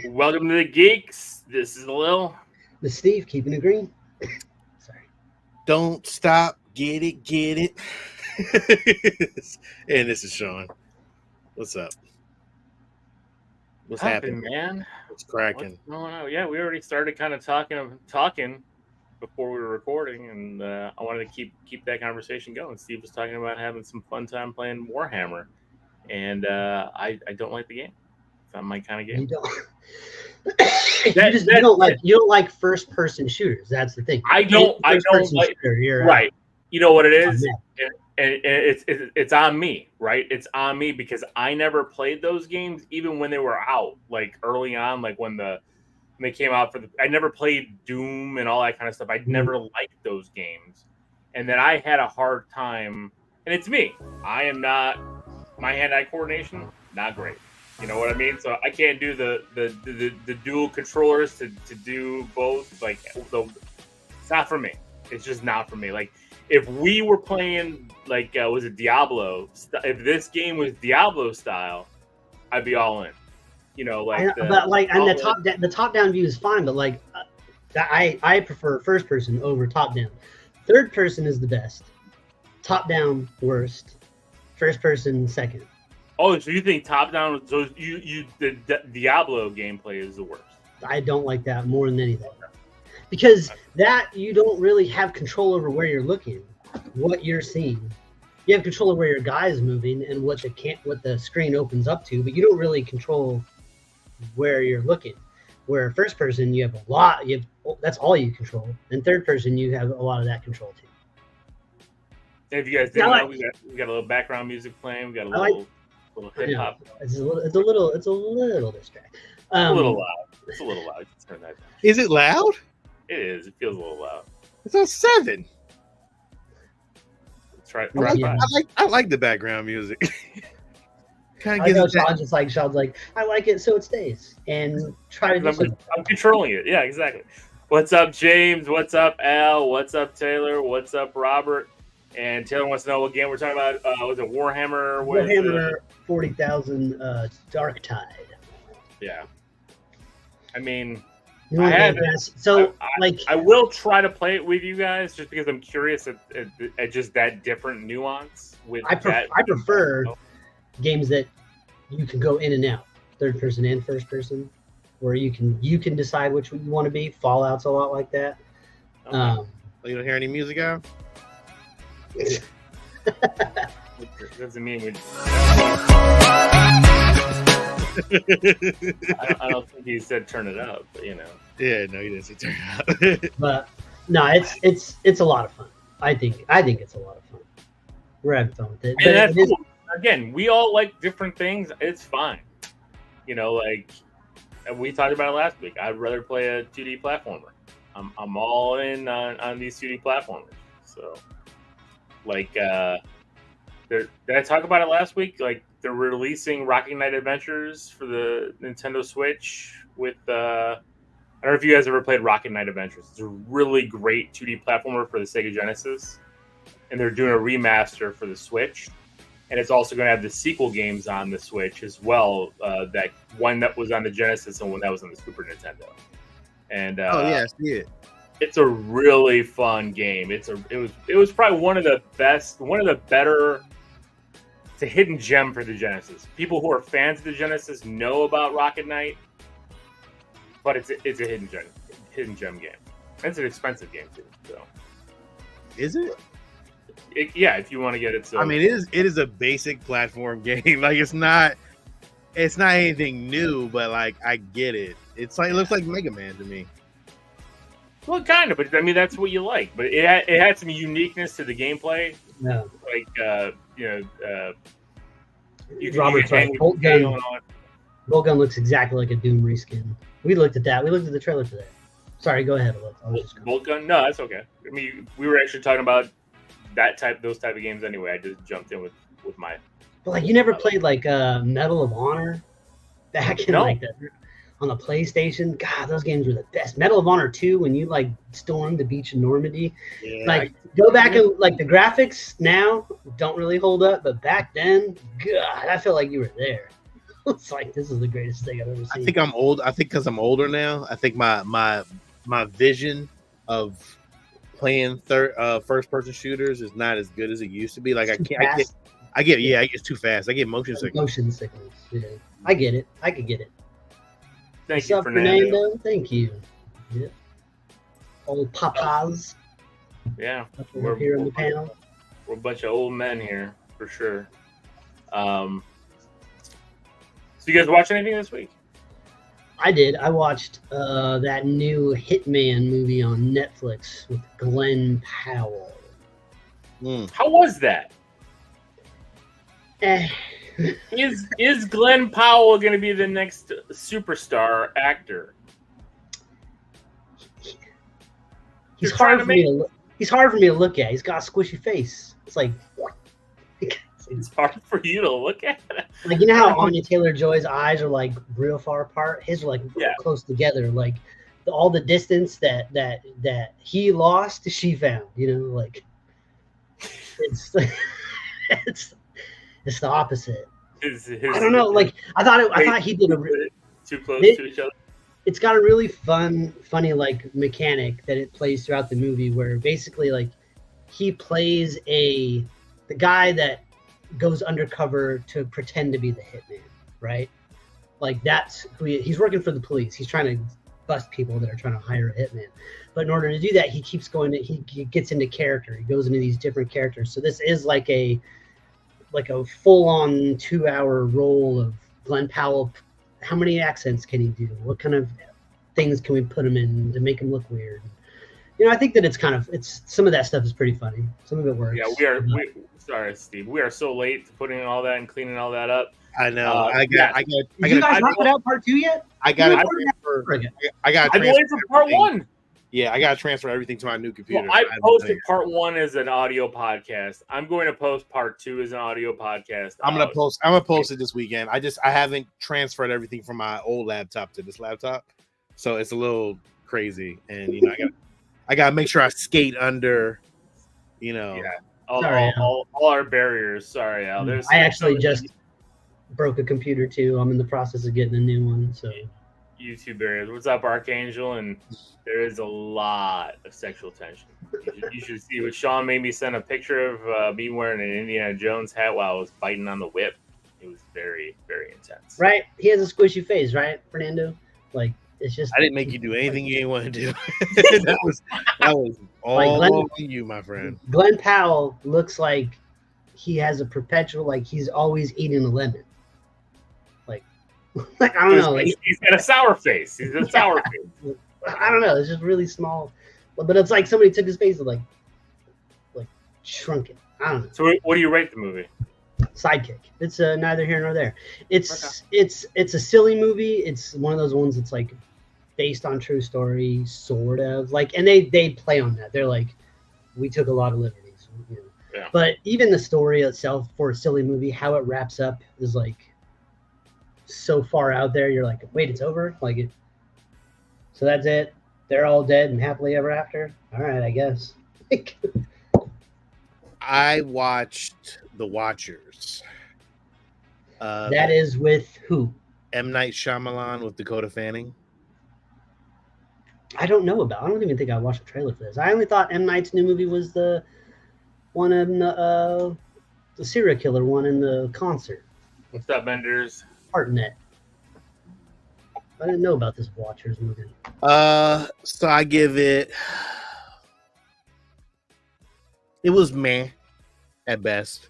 Welcome to the Geeks. This is Lil. The Steve, keeping it green. Sorry. Don't stop. Get it. And this is Sean. What's up? What's happening, man? What's cracking? What's going on? Yeah, we already started kind of talking before we were recording, and I wanted to keep that conversation going. Steve was talking about having some fun time playing Warhammer, and I don't like the game. It's not my kind of game. You don't. You don't like first person shooters. That's the thing. I don't like shooter, right. You know what it is, and it's on me, right? It's on me because I never played those games even when they were out, like early on, like when they came out I never played Doom and all that kind of stuff. I never liked those games, and then I had a hard time. And it's me. I am not. My hand-eye coordination not great. You know what I mean? So I can't do the dual controllers to do both. Like, it's not for me. It's just not for me. Like, if we were playing, like, was it Diablo? If this game was Diablo style, I'd be all in. You know, like. The top down view is fine, but like, I prefer first person over top down. Third person is the best. Top down worst. First person second. Oh, so you think top down? So the Diablo gameplay is the worst. I don't like that more than anything, because that you don't really have control over where you're looking, what you're seeing. You have control over where your guy is moving and what the screen opens up to, but you don't really control where you're looking. Where first person, you have a lot. That's all you control, and third person, you have a lot of that control too. If you guys didn't know, we got a little background music playing. We got a little hip hop. It's a little distracting. A little loud. It's a little loud. Turn that down. Is it loud? It is. It feels a little loud. It's a 7. That's right. I like the background music. Kind of Sean's like, I like it, so it stays. And try to. I'm controlling it. Yeah, exactly. What's up, James? What's up, Al? What's up, Taylor? What's up, Robert? And Taylor wants to know what game we're talking about. Was it Warhammer? Warhammer 40,000 Dark Tide. Yeah. I mean, I will try to play it with you guys just because I'm curious at just that different nuance. I prefer games that you can go in and out, third person and first person, where you can decide which one you want to be. Fallout's a lot like that. Okay. You don't hear any music out? Doesn't mean we. I don't think he said turn it up, but you know. Yeah, no, he didn't say turn it up. But no, it's a lot of fun. I think it's a lot of fun. We're having fun with it. And that's cool. Again, we all like different things. It's fine. You know, like we talked about it last week. I'd rather play a 2D platformer. I'm all in on these 2D platformers. So. Like, did I talk about it last week? Like, they're releasing Rocket Knight Adventures for the Nintendo Switch with, I don't know if you guys ever played Rocket Knight Adventures. It's a really great 2D platformer for the Sega Genesis. And they're doing a remaster for the Switch. And it's also going to have the sequel games on the Switch as well. That one that was on the Genesis and one that was on the Super Nintendo. And I see it. It's a really fun game. It was probably one of the better. It's a hidden gem for the Genesis. People who are fans of the Genesis know about Rocket Knight, but it's a hidden gem game. It's an expensive game too. So, is it? Yeah, if you want to get it. So I mean, it is a basic platform game. Like it's not anything new, but like I get it. It's like it looks like Mega Man to me. Well, kind of, but I mean that's what you like. But it had some uniqueness to the gameplay. Yeah. Like Robert's right. Bolt Gun looks exactly like a Doom reskin. We looked at that. We looked at the trailer for that. Sorry, go ahead. Bolt Gun? No, that's okay. I mean, we were actually talking about those type of games anyway. I just jumped in with my. But like, you never played like Medal of Honor back in like the. On the PlayStation, God, those games were the best. Medal of Honor 2, when you like stormed the beach in Normandy. Yeah, like go back and like the graphics now don't really hold up, but back then, God, I feel like you were there. It's like this is the greatest thing I've ever seen. I think I'm old. I think because I'm older now. I think my vision of playing first person shooters is not as good as it used to be. Like I get too fast. I get motion sickness. Motion sickness. Yeah, I get it. I could get it. Thank What's you, up, Fernando. Thank you. Yeah. Old papas. Yeah, We're here on the panel. We're a bunch of old men here for sure. So you guys watch anything this week? I did. I watched that new Hitman movie on Netflix with Glenn Powell. How was that? Eh. Is Glenn Powell going to be the next superstar actor? He's hard for me to look at. He's got a squishy face. It's like it's hard for you to look at. Like, you know how Anya Taylor-Joy's eyes are like real far apart? His are like real close together. Like all the distance that he lost, she found. You know, like it's it's the opposite. I don't know. Like I thought he did too close to each other. It's got a really funny like mechanic that it plays throughout the movie, where basically like he plays the guy that goes undercover to pretend to be the hitman, right? Like that's who he's working for the police. He's trying to bust people that are trying to hire a hitman. But in order to do that, he keeps going. He gets into character. He goes into these different characters. So this is like a full-on 2-hour role of Glenn Powell. How many accents can he do? What kind of things can we put him in to make him look weird? You know, I think that it's some of that stuff is pretty funny. Some of it works. Yeah, sorry, Steve. We are so late to putting all that and cleaning all that up. I know. Did you guys knock it out part 2 yet? I got to I'm waiting for part 1. Yeah, I got to transfer everything to my new computer. Well, I posted part 1 as an audio podcast. I'm going to post part 2 as an audio podcast. I'm gonna post it this weekend. I haven't transferred everything from my old laptop to this laptop, so it's a little crazy. And you know, I gotta make sure I skate under. You know, all our barriers. Sorry, Al. I actually just broke a computer too. I'm in the process of getting a new one. So. YouTube barriers. What's up, Archangel? And there is a lot of sexual tension. You should see what Sean made me send a picture of me wearing an Indiana Jones hat while I was biting on the whip. It was very, very intense. Right? He has a squishy face, right, Fernando? Like it's just. I didn't make you do anything you didn't want to do. that was all like you, my friend. Glenn Powell looks like he has a perpetual, like he's always eating a lemon. Like I don't know. Like, he's got a sour face. He's a sour face. I don't know. It's just really small, but it's like somebody took his face and like shrunk it. I don't know. So what do you rate the movie? Sidekick. It's neither here nor there. It's a silly movie. It's one of those ones that's like based on true story, sort of like, and they play on that. They're like, we took a lot of liberties. You know? Yeah. But even the story itself for a silly movie, how it wraps up is like. So far out there, you're like, wait, it's over? Like it. So that's it. They're all dead and happily ever after. All right, I guess. I watched The Watchers. That is with who? M. Night Shyamalan with Dakota Fanning. I don't know about. I don't even think I watched the trailer for this. I only thought M. Night's new movie was the one in the serial killer one in the concert. What's up, Benders? Partnet. I didn't know about this Watchers movie. So I give it. It was meh at best.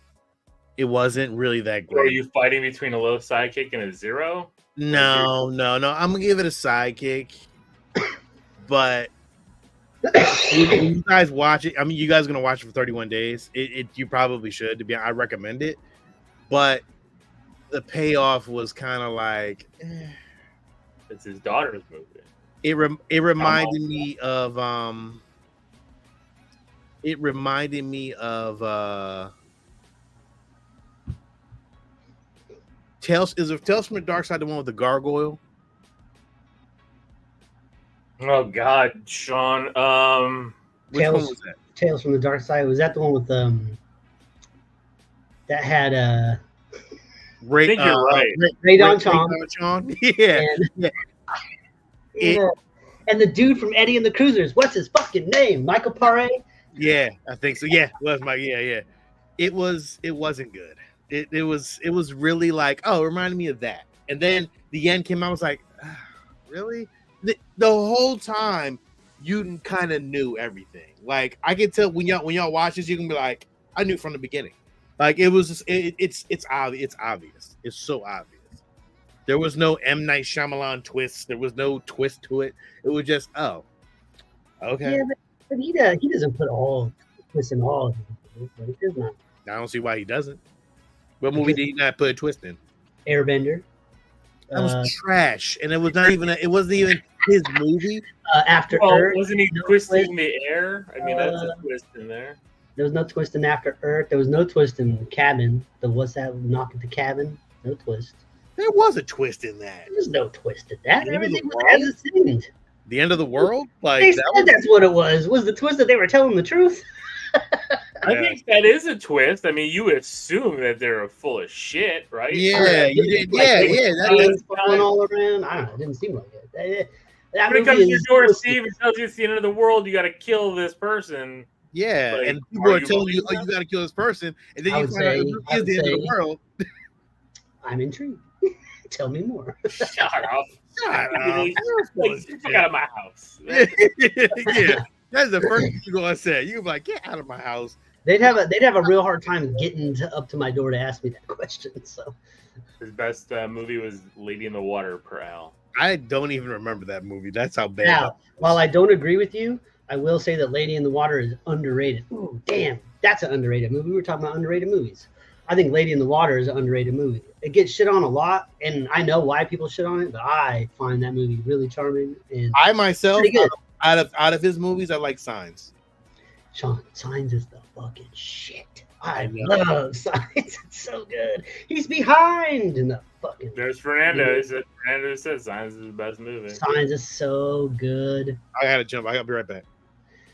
It wasn't really that great. Are you fighting between a low sidekick and a 0? No. I'm gonna give it a sidekick. But when you guys watch it, I mean, you guys are gonna watch it for 31 days. You probably should. I recommend it, but. The payoff was kind of like it's his daughter's movie. It reminded me of Tales from the Dark Side, the one with the gargoyle? Oh God, Sean. Which one was that? Tales from the Dark Side. Was that the one with that had I think you're right. Ray Don Chong. Yeah. And the dude from Eddie and the Cruisers, what's his fucking name? Michael Paré? Yeah, I think so. Yeah, it was Mike. Yeah. It wasn't good. It was really like, oh, it reminded me of that. And then the end came out, I was like, really? The whole time you kind of knew everything. Like I could tell when y'all watch this, you can be like, I knew from the beginning. Like it was just, it's obvious. It's so obvious. There was no M. Night Shyamalan twist. There was no twist to it. It was just, oh, okay. Yeah, but he doesn't put all twists in all of it. I don't see why he doesn't. What movie did he not put a twist in? Airbender. That was trash, and it wasn't even his movie. After well, Earth, wasn't he twisting the air? I mean, that's a twist in there. There was no twist in After Earth. There was no twist in Cabin. What's that? Knock at the Cabin. No twist. There was a twist in that. There's no twist in that. Everything was as it seemed. The end of the world? Like they said that's what it was. Was the twist that they were telling the truth? I think that is a twist. I mean, you assume that they're full of shit, right? Yeah, you did. That's going all around. I don't know. It didn't seem like it. When it comes to your door, Steve, it tells you it's the end of the world. You got to kill this person. Yeah, like, and people are telling you, "Oh, you got to kill this person," and then you find out it's the end of the world. I'm intrigued. Tell me more. Shut up. Shut up. Like, get out of my house. Yeah, that's the first thing you're gonna say. You're like, get out of my house. They'd have a real hard time getting up to my door to ask me that question. So his best movie was Lady in the Water per Al. I don't even remember that movie. That's how bad. Now, while I don't agree with you, I will say that Lady in the Water is underrated. Ooh, damn, that's an underrated movie. We were talking about underrated movies. I think Lady in the Water is an underrated movie. It gets shit on a lot, and I know why people shit on it, but I find that movie really charming. And I myself, out of his movies, I like Signs. Sean, Signs is the fucking shit. I love Signs. It's so good. He's behind in the fucking. There's Fernando. Fernando said Signs is the best movie. Signs is so good. I gotta jump. I gotta be right back.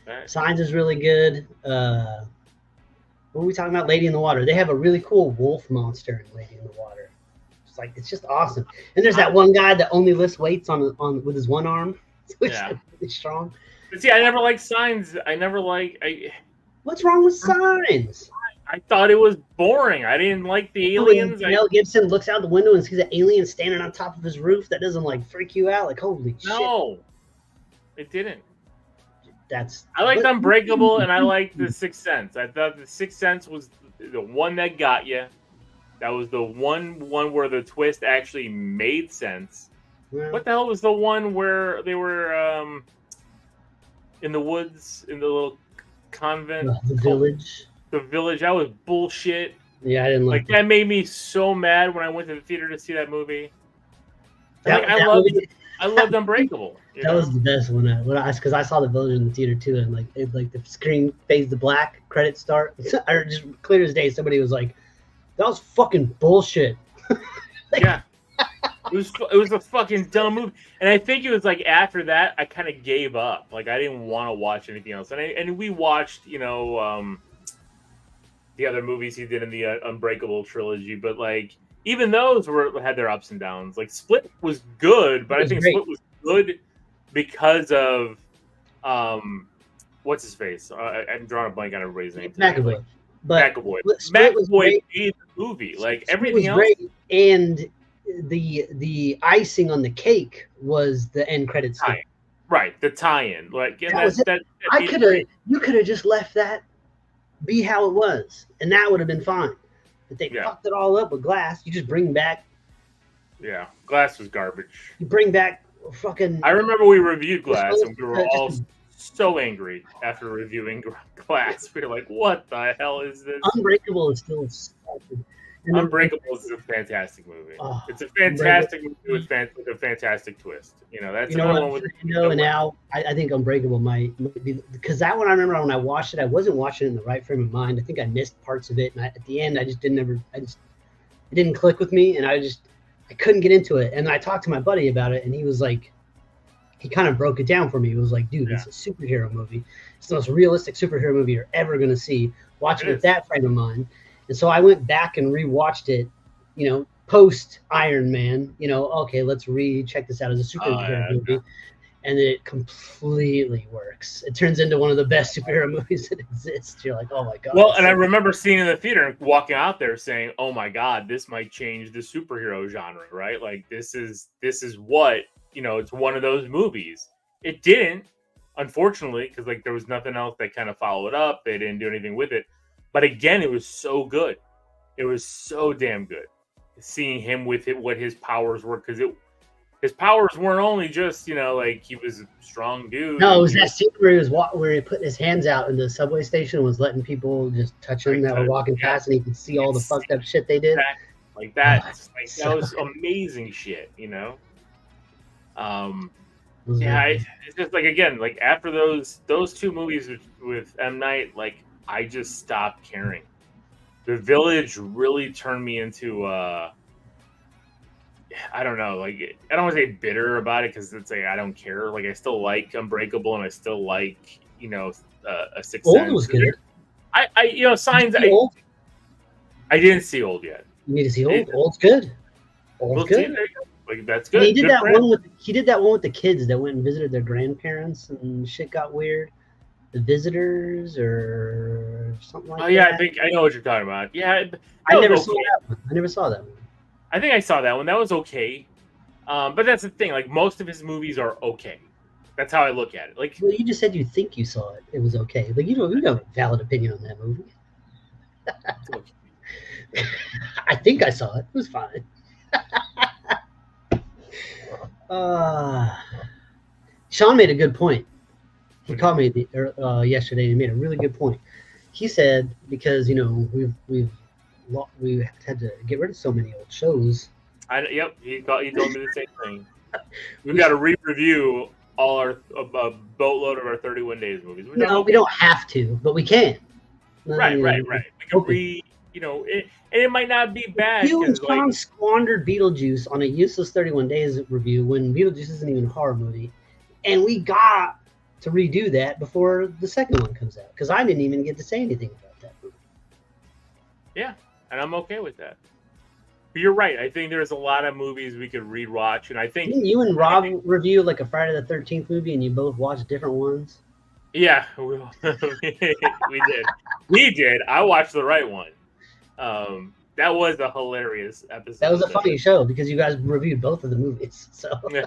Right. Signs is really good. What are we talking about? Lady in the Water. They have a really cool wolf monster in Lady in the Water. It's just awesome. And there's that one guy that only lifts weights on with his one arm, which is really strong. But see, I never liked Signs. What's wrong with Signs? I thought it was boring. I didn't like the aliens. Mel Gibson looks out the window and sees an alien standing on top of his roof. That doesn't freak you out? Like, holy shit. No, it didn't. I liked Unbreakable and I liked The Sixth Sense. I thought The Sixth Sense was the one that got you. That was the one where the twist actually made sense. Yeah. What the hell was the one where they were in the woods in the little convent? The village. The village. That was bullshit. Yeah, I didn't like that. Made me so mad when I went to the theater to see that movie. I loved Unbreakable. That was the best one. Because I saw The Village in the theater too, and the screen fades to black, credits start. I just clear as day. Somebody was like, "That was fucking bullshit." Yeah, it was a fucking dumb movie, and I think it was like after that I kind of gave up. Like I didn't want to watch anything else, and we watched the other movies he did in the Unbreakable trilogy, but like. Even those had their ups and downs. Like Split was good, but I think Split was good because of what's his face? I'm drawing a blank on everybody's name. McAvoy. McAvoy made the movie. Like everything else. Great. And the icing on the cake was the end credits. Right, the tie-in. Like you could have just left that be how it was, and that would have been fine. But they fucked it all up with Glass. You just bring back. Yeah, Glass was garbage. You bring back fucking. I remember we reviewed Glass and we were all so angry after reviewing Glass. We were like, "What the hell is this?" Unbreakable is still. Unbreakable is a fantastic movie. It's a fantastic movie with a fantastic twist. That's another one with. And now I think Unbreakable might be because that one I remember when I watched it, I wasn't watching it in the right frame of mind. I think I missed parts of it, and at the end, it didn't click with me, and I couldn't get into it. And I talked to my buddy about it, and he was like, he kind of broke it down for me. He was like, "Dude, it's a superhero movie. It's the most realistic superhero movie you're ever gonna see. Watch it with that frame of mind." And so I went back and rewatched it, post Iron Man. You know, okay, let's check this out as a superhero movie. Yeah. And it completely works. It turns into one of the best superhero movies that exists. You're like, oh my god. Well, and I remember seeing in the theater and walking out there saying, "Oh my god, this might change the superhero genre, right? Like this is what, you know, it's one of those movies." It didn't, unfortunately, because like there was nothing else that kind of followed up. They didn't do anything with it. But again, it was so good. It was so damn good. Seeing him with it, what his powers were, because his powers weren't only just, you know, like he was a strong dude. No, it was that scene where he put his hands out in the subway station and was letting people just touch him that were walking past, and he could see all the fucked up shit they did. Like that, that was amazing shit, you know. It's just like, again, like after those two movies with M. Night, like I just stopped caring. The Village really turned me into I don't know, like I don't want to say bitter about it because it's like I don't care. Like I still like Unbreakable and I still like, you know, a Sixth Sense. Old was good. I you know, Signs. I didn't see Old yet. You need to see Old. Old's good. Old's good. Like that's good. And he did that one with the kids that went and visited their grandparents and shit got weird. The Visitors or something like that. Oh yeah, I think I know what you're talking about. Yeah, I never saw that one. I never saw that one. I think I saw that one. That was okay. But that's the thing. Like most of his movies are okay. That's how I look at it. Like, well, you just said you think you saw it. It was okay. Like you don't have a valid opinion on that movie. Okay. I think I saw it. It was fine. Sean made a good point. He called me yesterday and he made a really good point. He said because, you know, we've had to get rid of so many old shows. Yep, he told me the same thing. We've got to re-review all our boatload of our 31 Days movies. We don't have to, but we can. Right. We can you know, it might not be bad. You and Sean squandered Beetlejuice on a useless 31 Days review when Beetlejuice isn't even a horror movie, and we got to redo that before the second one comes out because I didn't even get to say anything about that movie. Yeah, and I'm okay with that. But you're right. I think there's a lot of movies we could rewatch, and I think you and Rob review like a Friday the 13th movie, and you both watched different ones. Yeah, we did. We did. I watched the right one. That was a hilarious episode. That was a funny show because you guys reviewed both of the movies. So, yeah.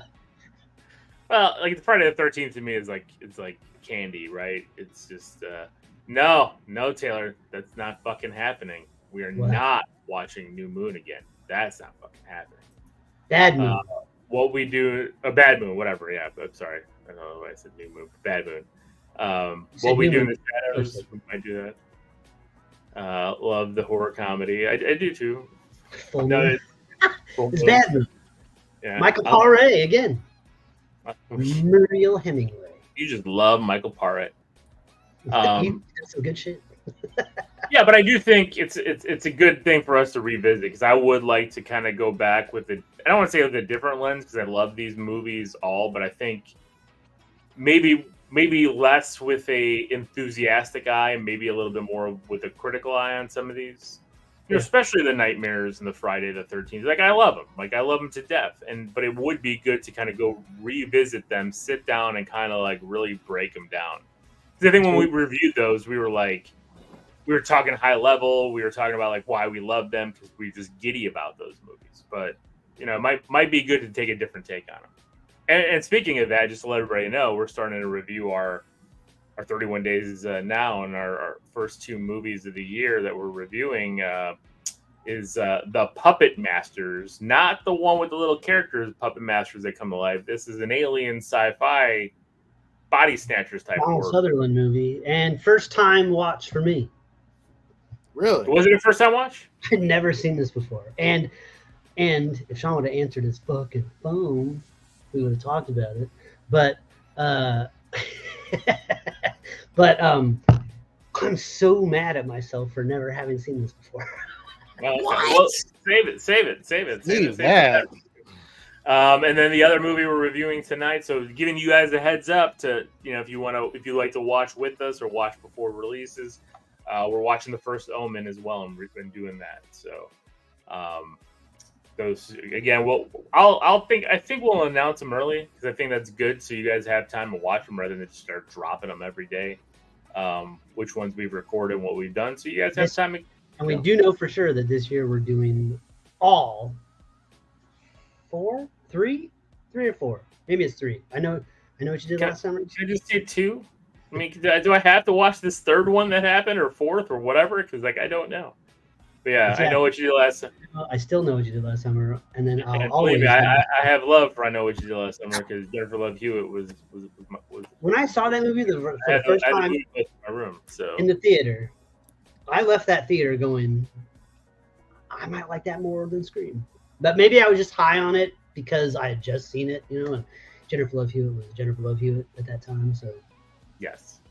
Well, like the Friday the 13th to me is like it's like candy, right? It's just no, Taylor, that's not fucking happening. We are not watching New Moon again. That's not fucking happening. Bad Moon. What we do, a Bad Moon, whatever. Yeah, I'm sorry. I don't know why I said New Moon. Bad Moon. What we do in the shadows, we might do that. Love the horror comedy. I do too. It's Bad Moon. Yeah. Michael Paré again. Muriel Hemingway. You just love Michael Paré. He does some good shit. Yeah, but I do think it's a good thing for us to revisit because I would like to kind of go back with I don't want to say with a different lens because I love these movies all, but I think maybe less with a enthusiastic eye and maybe a little bit more with a critical eye on some of these, you know, especially the Nightmares and the Friday the 13th. Like I love them. Like I love them to death. But it would be good to kind of go revisit them, sit down and kind of like really break them down. Because I think when we reviewed those, we were talking high level. We were talking about like why we love them because we were just giddy about those movies. But, you know, it might be good to take a different take on them. And speaking of that, just to let everybody know, we're starting to review our 31 Days now, and our first two movies of the year that we're reviewing is The Puppet Masters, not the one with the little characters, Puppet Masters that come to life. This is an alien sci-fi body snatchers type Donald Sutherland movie, and first time watch for me. Really? Was it a first time watch? I'd never seen this before, and if Sean would have answered his fucking phone, we would have talked about it. But I'm so mad at myself for never having seen this before. Well, save it. And then the other movie we're reviewing tonight. So giving you guys a heads up to, you know, if you like to watch with us or watch before releases, we're watching The First Omen as well, and we've been doing that. So those again. I think we'll announce them early because I think that's good, so you guys have time to watch them rather than just start dropping them every day. Which ones we've recorded and what we've done, so you guys have time to. And we do know for sure that this year we're doing all 3 or 4. Maybe it's 3. I know what you did last summer. Can I just say 2? I mean, do I have to watch this third one that happened or 4th or whatever? Because I don't know. But yeah, I know what you did last summer. I still know what you did last summer, and then I'll always. I have love for I know what you did last summer because Jennifer Love Hewitt was. When I saw that movie for the first time in my room, so in the theater, I left that theater going, I might like that more than Scream. But maybe I was just high on it because I had just seen it, and Jennifer Love Hewitt was Jennifer Love Hewitt at that time. So yes.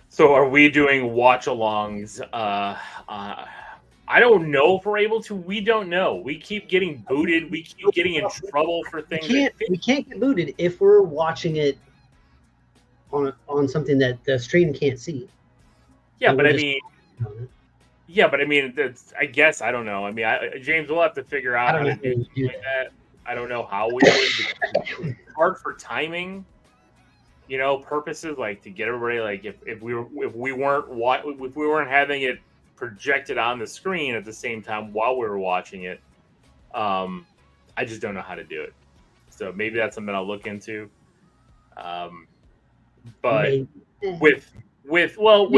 So are we doing watch-alongs? I don't know if we're able to. We don't know. We keep getting booted. We keep getting in trouble for things. We can't get booted if we're watching it on something that the stream can't see. Yeah, but I mean, that's, I guess I don't know. I mean, James, we'll have to figure out how to do like that. I don't know how we would. It's hard for timing, purposes, like to get everybody. Like if we weren't having it projected on the screen at the same time while we were watching it, I just don't know how to do it. So maybe that's something I'll look into. But with all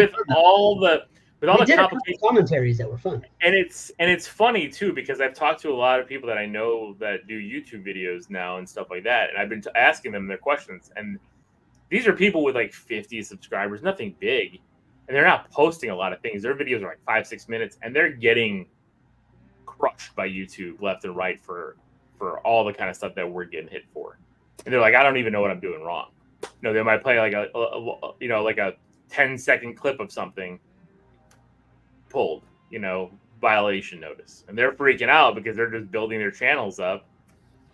the complicated commentaries that were fun, and it's funny too because I've talked to a lot of people that I know that do YouTube videos now and stuff like that, and I've been asking them their questions, and these are people with like 50 subscribers, nothing big, and they're not posting a lot of things. Their videos are like 5-6 minutes, and they're getting crushed by YouTube left and right for all the kind of stuff that we're getting hit for, and they're like, I don't even know what I'm doing wrong. They might play like a 10-second clip of something pulled, violation notice, and they're freaking out because they're just building their channels up.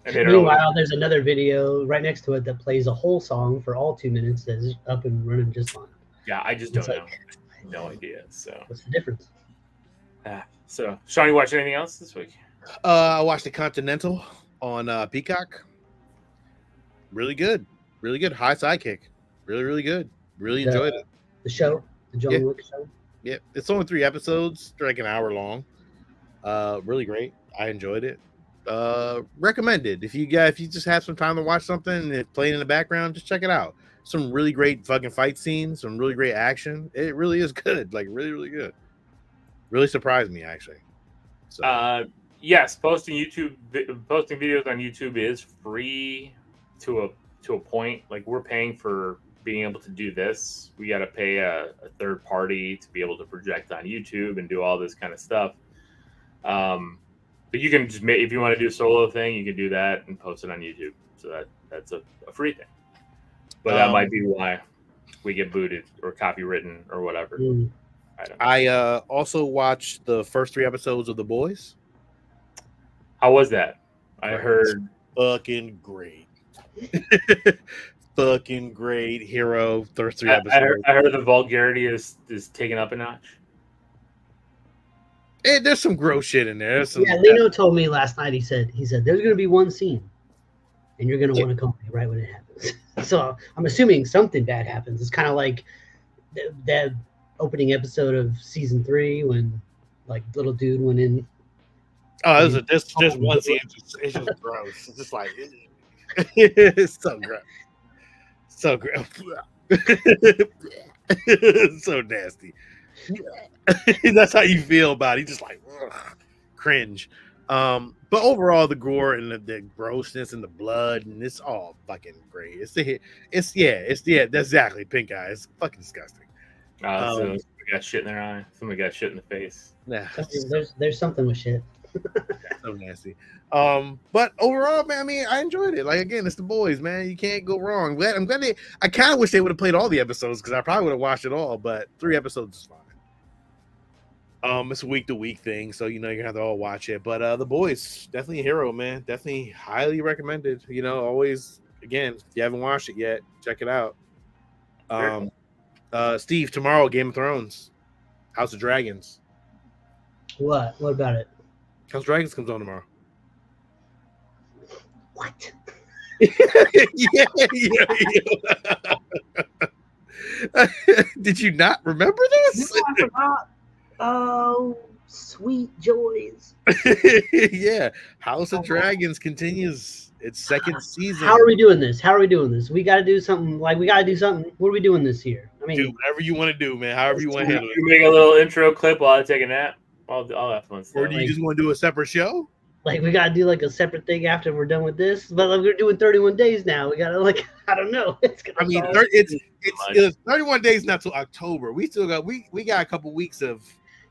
And meanwhile, there's another video right next to it that plays a whole song for all 2 minutes that is up and running just fine. Yeah, I just don't know. No idea. So what's the difference? So, Sean, you watch anything else this week? I watched The Continental on Peacock. Really good. Really good. High sidekick. Really, really good. Really enjoyed it. The show? The John Wick show? Yeah. It's only 3 episodes. They're like an hour long. Really great. I enjoyed it. Recommended. If you just have some time to watch something and it's playing in the background, just check it out. Some really great fucking fight scenes. Some really great action. It really is good. Like, really, really good. Really surprised me, actually. So. Yes. Posting videos on YouTube is free to a point. Like, we're paying for being able to do this. We got to pay a third party to be able to project on YouTube and do all this kind of stuff. But you can just if you want to do a solo thing, you can do that and post it on YouTube. So that's a free thing. But that might be why we get booted or copywritten or whatever. I don't know. I also watched the first 3 episodes of The Boys. How was that? I heard fucking great. Fucking great. Hero. First 3 episodes. I heard the vulgarity is taken up a notch. There's some gross shit in there. Lino told me last night. He said there's going to be one scene, and you're going to want to call me right when it happens. So I'm assuming something bad happens. It's kind of like that opening episode of season 3 when like little dude went in. Oh, this one scene. It's just gross. It's just like it's so gross. So gross. So nasty. That's how you feel about it. You just like cringe. But overall, the gore and the grossness and the blood and it's all fucking great. It's exactly pink eye. It's fucking disgusting. So somebody got shit in their eye. Somebody got shit in the face. Yeah, there's something with shit. So nasty. But overall, man, I mean, I enjoyed it. Like again, it's The Boys, man. You can't go wrong. I'm glad I kind of wish they would have played all the episodes because I probably would have watched it all. But 3 episodes is fine. It's a week-to-week thing, so you're gonna have to all watch it. But The Boys, definitely a hero, man. Definitely highly recommended. Always again, if you haven't watched it yet, check it out. Steve, tomorrow, Game of Thrones, House of Dragons. What about it? House of Dragons comes on tomorrow. What? yeah. Did you not remember this? No, I forgot. Oh, sweet joys. Yeah, House of Dragons continues its second season. How are we doing this? We got to do something. What are we doing this year? I mean, do whatever you want to do, man. However you want to handle it. You make a little intro clip while I take a nap. I'll have fun stuff. Or do you just want to do a separate show? Like we got to do like a separate thing after we're done with this. But like, we're doing 31 days now. We got to like, I don't know. It's 31 days not till October. We still got we got a couple weeks of.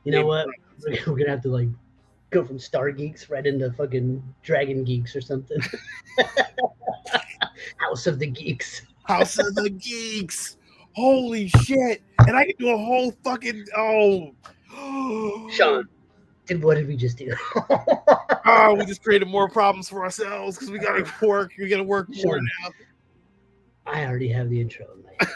You know what? We're gonna have to like go from Star Geeks right into fucking Dragon Geeks or something. House of the Geeks. House of the Geeks. Holy shit! And I can do a whole fucking Sean, what did we just do? We just created more problems for ourselves because we gotta work. We gotta work more now. I already have the intro in my head.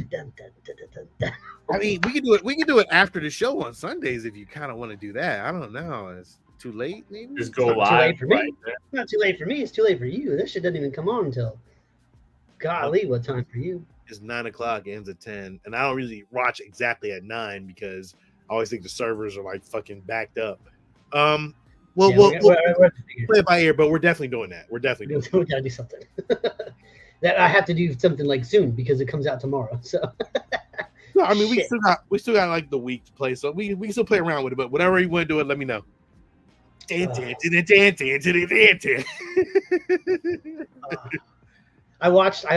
Dun, dun, dun, dun, dun. I mean, we can do it. We can do it after the show on Sundays if you kind of want to do that. I don't know. It's too late, maybe. Just go live. For me. It's not too late for me. It's too late for you. This shit doesn't even come on until. Golly, what time for you? It's 9:00. Ends at 10, and I don't really watch exactly at 9 because I always think the servers are like fucking backed up. We'll play it by ear, but we're definitely doing that. We're definitely doing. We gotta do something. That I have to do something like soon because it comes out tomorrow. So. No, I mean we still got like the week to play, so we can still play around with it. But whatever you want to do it, let me know. I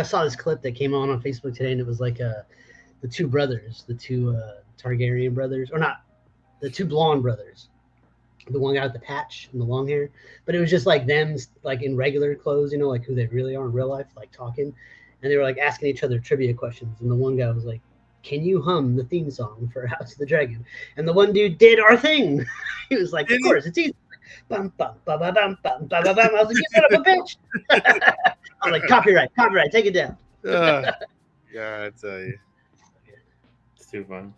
saw this clip that came on Facebook today, and it was like the two brothers, the two Targaryen brothers, or not, the two blonde brothers. The one guy with the patch and the long hair, but it was just like them, like in regular clothes, you know, like who they really are in real life, like talking, and they were like asking each other trivia questions. And the one guy was like, "Can you hum the theme song for House of the Dragon?" And the one dude did our thing. He was like, "Of course, it's easy." Bum, bum, bum, bum, bum, bum, bum, bum. I was like, "You son of a bitch!" I was like, "Copyright, take it down." Yeah, I tell you, it's too fun.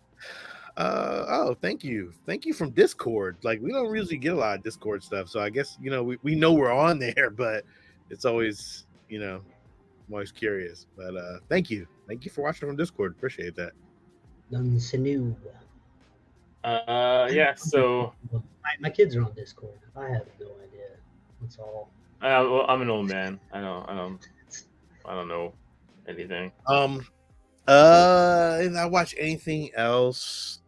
Thank you from Discord. Like we don't usually get a lot of Discord stuff, so I guess we know we're on there, but it's always I'm always curious. But thank you for watching from Discord. Appreciate that. Yeah. So my kids are on Discord. I have no idea. That's all. Well, I'm an old man. I don't know anything. And I watch anything else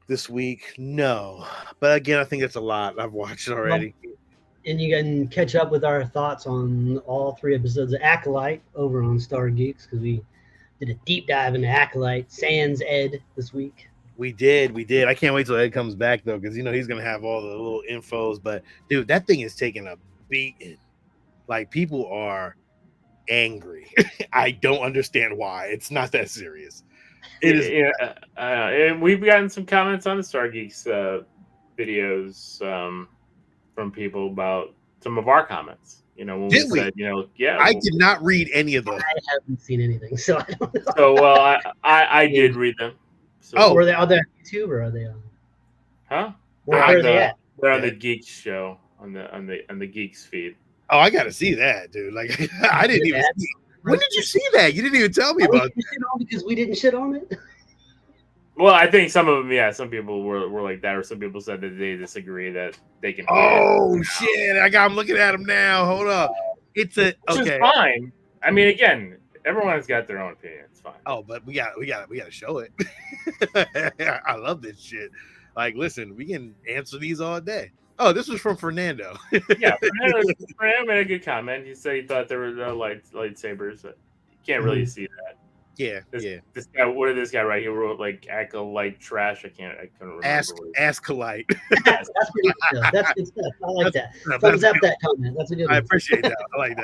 this week? No, but again, I think that's a lot I've watched already. And you can catch up with our thoughts on all 3 episodes of Acolyte over on Star Geeks because we did a deep dive into Acolyte sans Ed this week. We did. I can't wait till Ed comes back though, because he's gonna have all the little infos. But dude, that thing is taking a beating. Like people are angry. I don't understand why. It's not that serious. It is. Yeah, and we've gotten some comments on the Star Geeks videos from people about some of our comments. When we said, yeah. I did not read any of those. I haven't seen anything, so I don't know. So, well, I did read them. So, were they on YouTube or are they on? Huh? Where are they at? They're on the Geekz show on the Geekz feed. Oh, I got to see that, dude. Like, I didn't even see it. When did you see that? You didn't even tell me about it. Because we didn't shit on it? Well, I think some of them, yeah, some people were like that, or some people said that they disagree that they can. Oh, shit. I'm looking at them now. Hold up. It's okay. Which is fine. I mean, again, everyone's got their own opinion. It's fine. Oh, but we got to show it. I love this shit. Like, listen, we can answer these all day. Oh, this was from Fernando. Yeah, Fernando made a good comment. He said he thought there were no lightsabers. But you can't really see that. Yeah, This guy, what did this guy write? He wrote like acolyte trash. I couldn't remember. Ascolite. That's pretty good. That's good stuff. I like that. Thumbs up that comment. That's a good one. I appreciate that. I like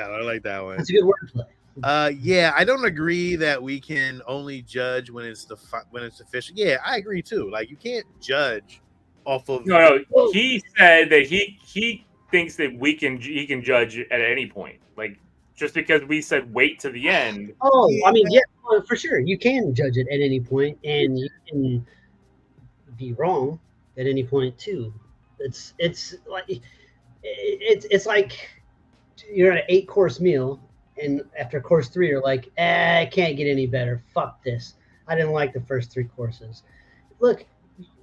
that one. That's a good wordplay. Yeah, I don't agree that we can only judge when it's official. Yeah, I agree too. Like you can't judge off of. No. He said that he thinks that he can judge at any point. Like just because we said wait to the end. Oh, I mean, yeah, for sure. You can judge it at any point, and you can be wrong at any point too. It's like you're at an 8-course meal, and after course 3, you're like, it can't get any better. Fuck this. I didn't like the first 3 courses. Look,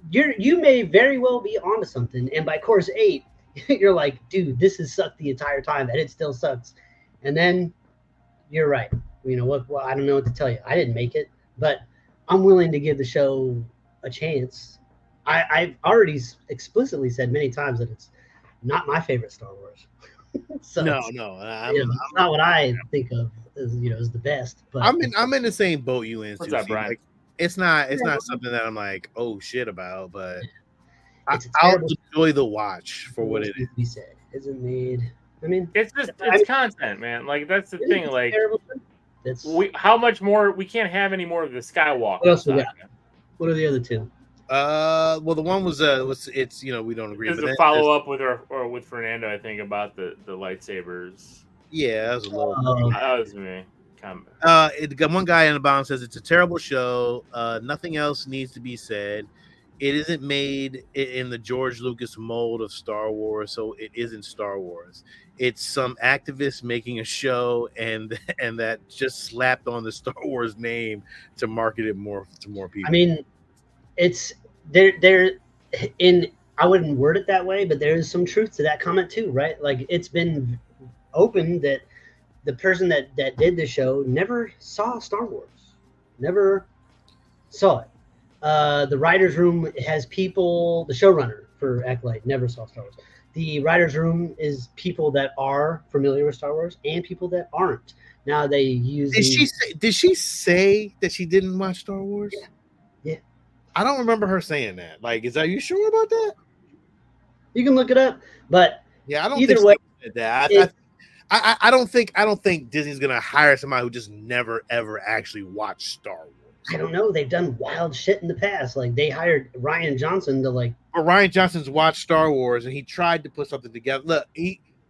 you may very well be onto something, and by course 8, you're like, dude, this has sucked the entire time, and it still sucks. And then you're right. You know what? Well, I don't know what to tell you. I didn't make it, but I'm willing to give the show a chance. I've already explicitly said many times that it's not my favorite Star Wars. So no. it's not what I think of as as the best. But I'm in the same boat you in. What's up, Brian? Like, it's not something that I'm like, oh shit about, but I'll enjoy the watch for what it is. Be said. Isn't made. I mean, it's content, man. Like that's the thing. Like, how much more? We can't have any more of the Skywalker. What else we got? What are the other 2? Well, the one was it's we don't agree. There's a follow up with Fernando, I think, about the lightsabers. Yeah, that was a little. That was me. One guy in the bottom says it's a terrible show. Nothing else needs to be said. It isn't made in the George Lucas mold of Star Wars, so it isn't Star Wars. It's some activist making a show, and that just slapped on the Star Wars name to market it more to more people. I mean, it's there in. I wouldn't word it that way, but there is some truth to that comment too, right? Like it's been open that the person that did the show never saw Star Wars, never saw it. The writer's room has people. The showrunner for Acolyte never saw Star Wars. The writer's room is people that are familiar with Star Wars and people that aren't. Now they use. Did she say that she didn't watch Star Wars? Yeah. I don't remember her saying that. Like, are you sure about that? You can look it up, but yeah, I don't either think way. She did that. I don't think Disney's gonna hire somebody who just never ever actually watched Star Wars. I don't know. They've done wild shit in the past. Like they hired Rian Johnson to like. But Rian Johnson's watched Star Wars and he tried to put something together. Look,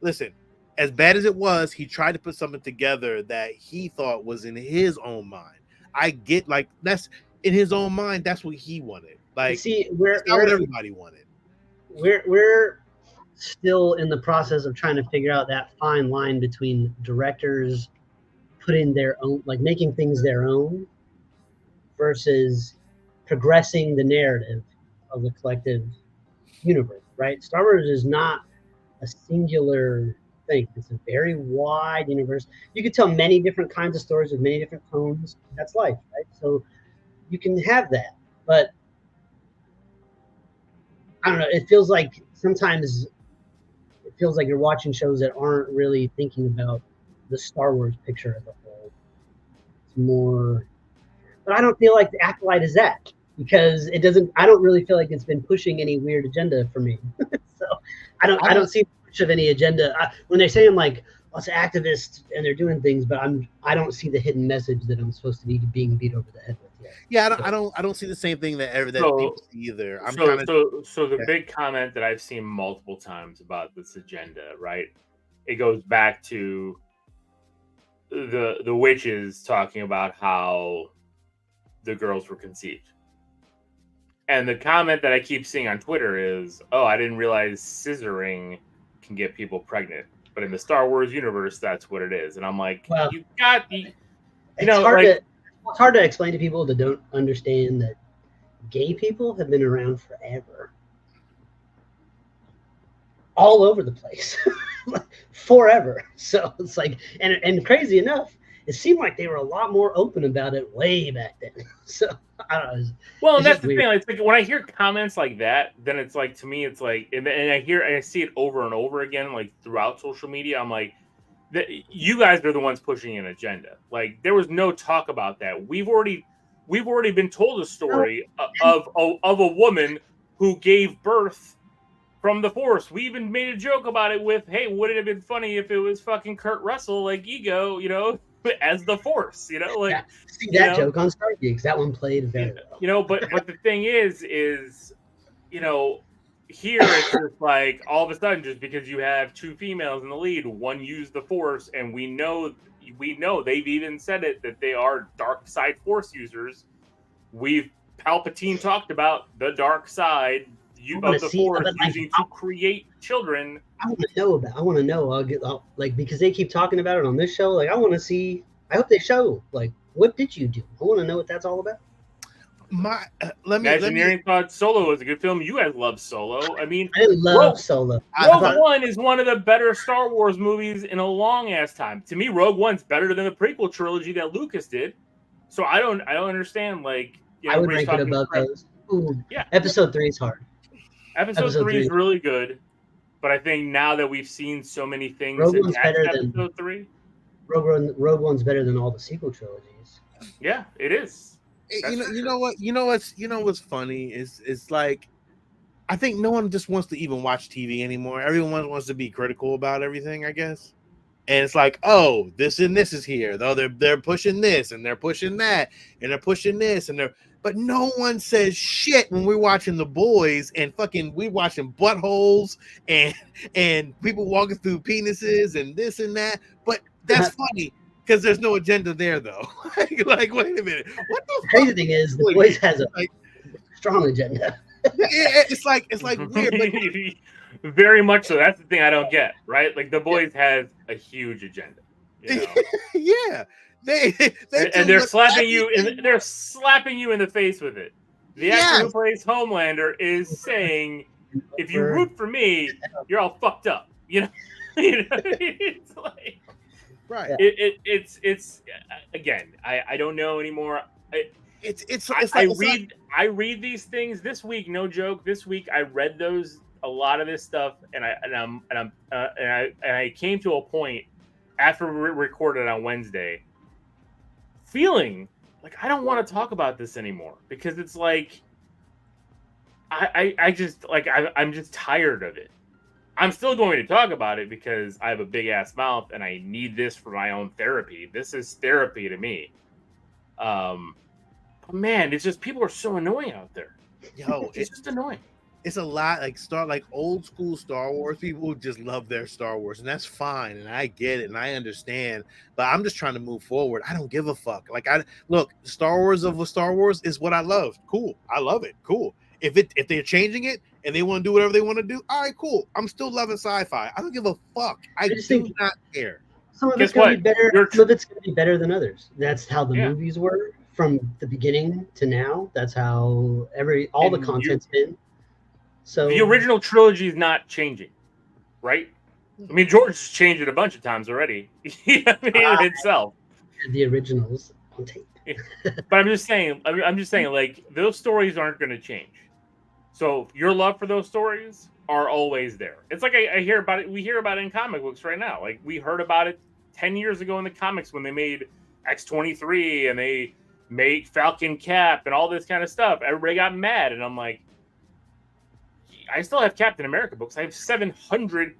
listen. As bad as it was, he tried to put something together that he thought was in his own mind. I get like that's in his own mind. That's what he wanted. Like, see, that's not what everybody wanted. We're still in the process of trying to figure out that fine line between directors putting their own, like making things their own, versus progressing the narrative of the collective universe. Right? Star Wars is not a singular thing. It's a very wide universe. You could tell many different kinds of stories with many different tones. That's life, right? So you can have that, but I don't know. It feels like sometimes you're watching shows that aren't really thinking about the Star Wars picture as a whole. It's more, but I don't feel like the Acolyte is that because it doesn't. I don't really feel like it's been pushing any weird agenda for me. So I don't see much of any agenda when they're saying like us activists and they're doing things, but I don't see the hidden message that I'm supposed to be being beat over the head with yet. Yeah, I don't see the same thing that people see either. So the big comment that I've seen multiple times about this agenda, right? It goes back to the witches talking about how the girls were conceived. And the comment that I keep seeing on Twitter is, "Oh, I didn't realize scissoring can get people pregnant, but in the Star Wars universe, that's what it is." And I'm like, well, it's hard to explain to people that don't understand that gay people have been around forever, all over the place, forever. So it's like, and crazy enough, it seemed like they were a lot more open about it way back then. So I don't know. Well, and that's the thing. It's like when I hear comments like that, then it's like, to me, it's like, and I see it over and over again, like throughout social media. I'm like, you guys are the ones pushing an agenda. Like there was no talk about that. We've already been told a story of a woman who gave birth from the Force. We even made a joke about it with, "Hey, would it have been funny if it was fucking Kurt Russell, like Ego, as the Force, like." Yeah. See that joke on Star Geekz. That one played very well. But the thing is, here it's just like all of a sudden, just because you have two females in the lead, one used the Force, and we know they've even said it that they are dark side Force users. We've Palpatine talked about the dark side of the Force using to create children. I want to know about. I want to know. Because they keep talking about it on this show. Like I want to see. I hope they show. Like, what did you do? I want to know what that's all about. Imagineering thought Solo was a good film. You guys love Solo. I mean, I love Solo. Rogue One is one of the better Star Wars movies in a long ass time. To me, Rogue One's better than the prequel trilogy that Lucas did. So I don't understand. Like, I would rank it above those. Ooh, yeah, Episode 3 is hard. Episode 3 is really good, but I think now that we've seen so many things, Rogue One's better than Episode 3. Rogue One's better than all the sequel trilogies. Yeah, it is. You know what's funny is it's like I think no one just wants to even watch TV anymore. Everyone wants to be critical about everything, I guess. And it's like, oh, this and this is here. Though they're pushing this and they're pushing that and they're pushing this but no one says shit when we're watching The Boys and we watching buttholes and people walking through penises and this and that. But that's funny. Because there's no agenda there, though. like, wait a minute. What the crazy thing is, The Boys has a strong agenda. It's like weird. But very much so. That's the thing I don't get, right? Like, The Boys has a huge agenda. You know? Yeah, they're slapping you. They're slapping you in the face with it. The actor who plays Homelander is saying, "If you root for me, you're all fucked up." You know, it's like. Right. It's again. I don't know anymore. I read these things this week. No joke. This week I read a lot of this stuff, and I came to a point after we recorded on Wednesday, feeling like I don't want to talk about this anymore because it's like I'm just tired of it. I'm still going to talk about it because I have a big ass mouth and I need this for my own therapy. This is therapy to me. But man, it's just people are so annoying out there. Yo, it's just annoying. It's a lot like old school Star Wars people just love their Star Wars, and that's fine, and I get it and I understand. But I'm just trying to move forward. I don't give a fuck. Like Star Wars is what I love. Cool, I love it. Cool. If they're changing it and they want to do whatever they want to do, all right, cool. I'm still loving sci-fi. I don't give a fuck. I do not care. Some of it's going to be better. Some of it's going to be better than others. That's how the movies were from the beginning to now. That's how all the content's been. So the original trilogy is not changing, right? I mean, George's changed it a bunch of times already. Itself. The originals on tape. But I'm just saying, like those stories aren't going to change. So your love for those stories are always there. It's like I hear about it. We hear about it in comic books right now. Like we heard about it 10 years ago in the comics when they made X-23 and they made Falcon Cap and all this kind of stuff. Everybody got mad, and I'm like, I still have Captain America books. I have 700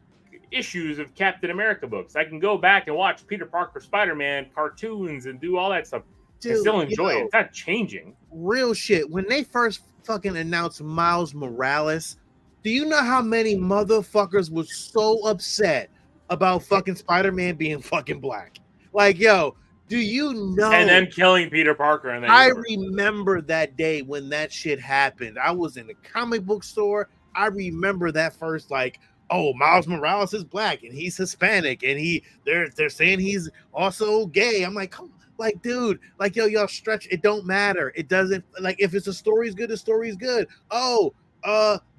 issues of Captain America books. I can go back and watch Peter Parker, Spider-Man cartoons and do all that stuff. Dude, I still enjoy it. It's not changing. Real shit. When they first fucking announced Miles Morales, do you know how many motherfuckers was so upset about fucking Spider-Man being fucking black? Like, yo, do you know? And then killing Peter Parker. And I remember that day when that shit happened. I was in the comic book store. I remember that first, like, oh, Miles Morales is black and he's Hispanic and they're saying he's also gay. I'm like, come on. Like, dude, like, yo, y'all stretch. It don't matter. It doesn't, like, if it's a story's good, the story's good. Oh,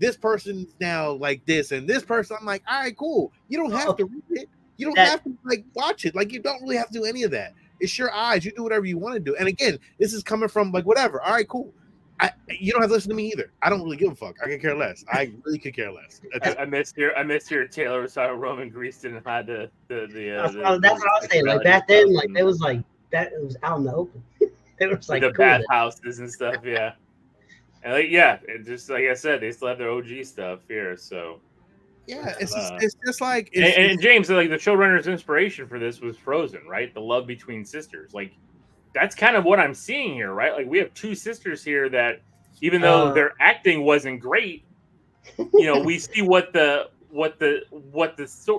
this person's now like this and this person. I'm like, all right, cool. You don't have to read it. You don't have to, like, watch it. Like, you don't really have to do any of that. It's your eyes. You do whatever you want to do. And again, this is coming from, like, whatever. All right, cool. You don't have to listen to me either. I don't really give a fuck. I could care less. I really could care less. I missed your Taylor saw Roman Greaston had the that's what I was saying. Like back then, like it was like that. It was out in the open. It was like the bathhouses and stuff. Yeah, and it just like I said, they still have their OG stuff here. So yeah, it's just like and James, like the showrunner's inspiration for this was Frozen, right? The love between sisters, like. That's kind of what I'm seeing here, right? Like we have two sisters here that, even though their acting wasn't great, we see what the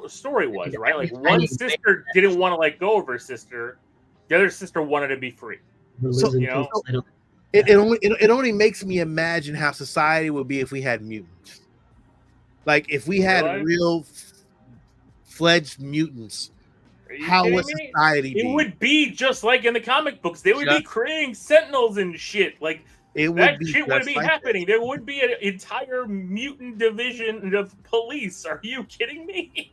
story was, right? Like one sister didn't want to let go of her sister, the other sister wanted to be free. So It only makes me imagine how society would be if we had mutants. Like if we had real fledged mutants, Are you how kidding would me? society It be? would be just like in the comic books. They would be creating sentinels and shit. Like it would that be shit would be like happening. There would be an entire mutant division of police. Are you kidding me?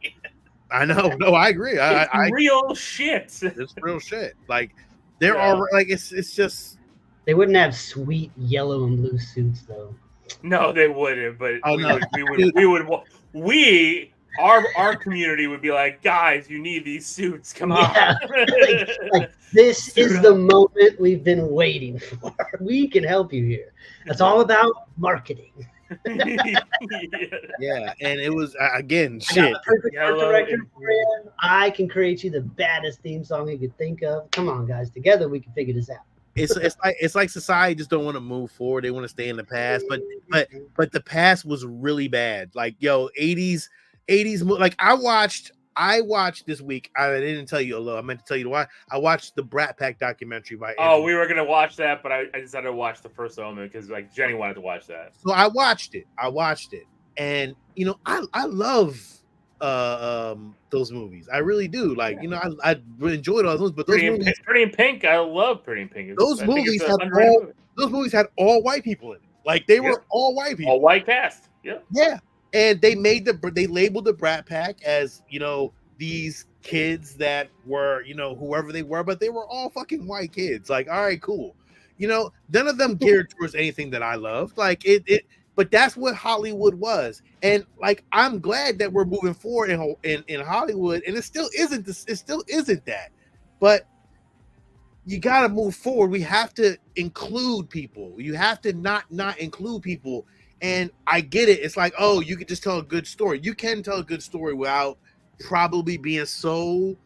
I know. No, I agree. It's real shit. It's real shit. Like there are like it's just they wouldn't have sweet yellow and blue suits though. No, they wouldn't. But our community would be like, guys, you need these suits. Come on. Like, this is the moment we've been waiting for. We can help you here. It's all about marketing. Yeah, and it was again shit. I got the perfect art director for you. I can create you the baddest theme song you could think of. Come on, guys, together we can figure this out. It's like society just don't want to move forward. They want to stay in the past, but the past was really bad. Like 80s, like I watched this week. I didn't tell you, although I meant to tell you why. I watched the Brat Pack documentary by Andrew. We were gonna watch that, but I decided to watch the first element because like Jenny wanted to watch that. So I watched it, and I love those movies. I really do. Like I enjoyed all those, but Pretty in Pink. I love Pretty in Pink. Those movies had all white people in it. Like they were all white people, all white cast. Yeah. And they labeled the Brat Pack as, these kids that were, whoever they were, but they were all fucking white kids. Like, all right, cool. None of them geared towards anything that I loved. Like but that's what Hollywood was. And like, I'm glad that we're moving forward in Hollywood. And it still isn't that. But you got to move forward. We have to include people. You have to not include people. And I get it. It's like, oh, you could just tell a good story. You can tell a good story without probably being so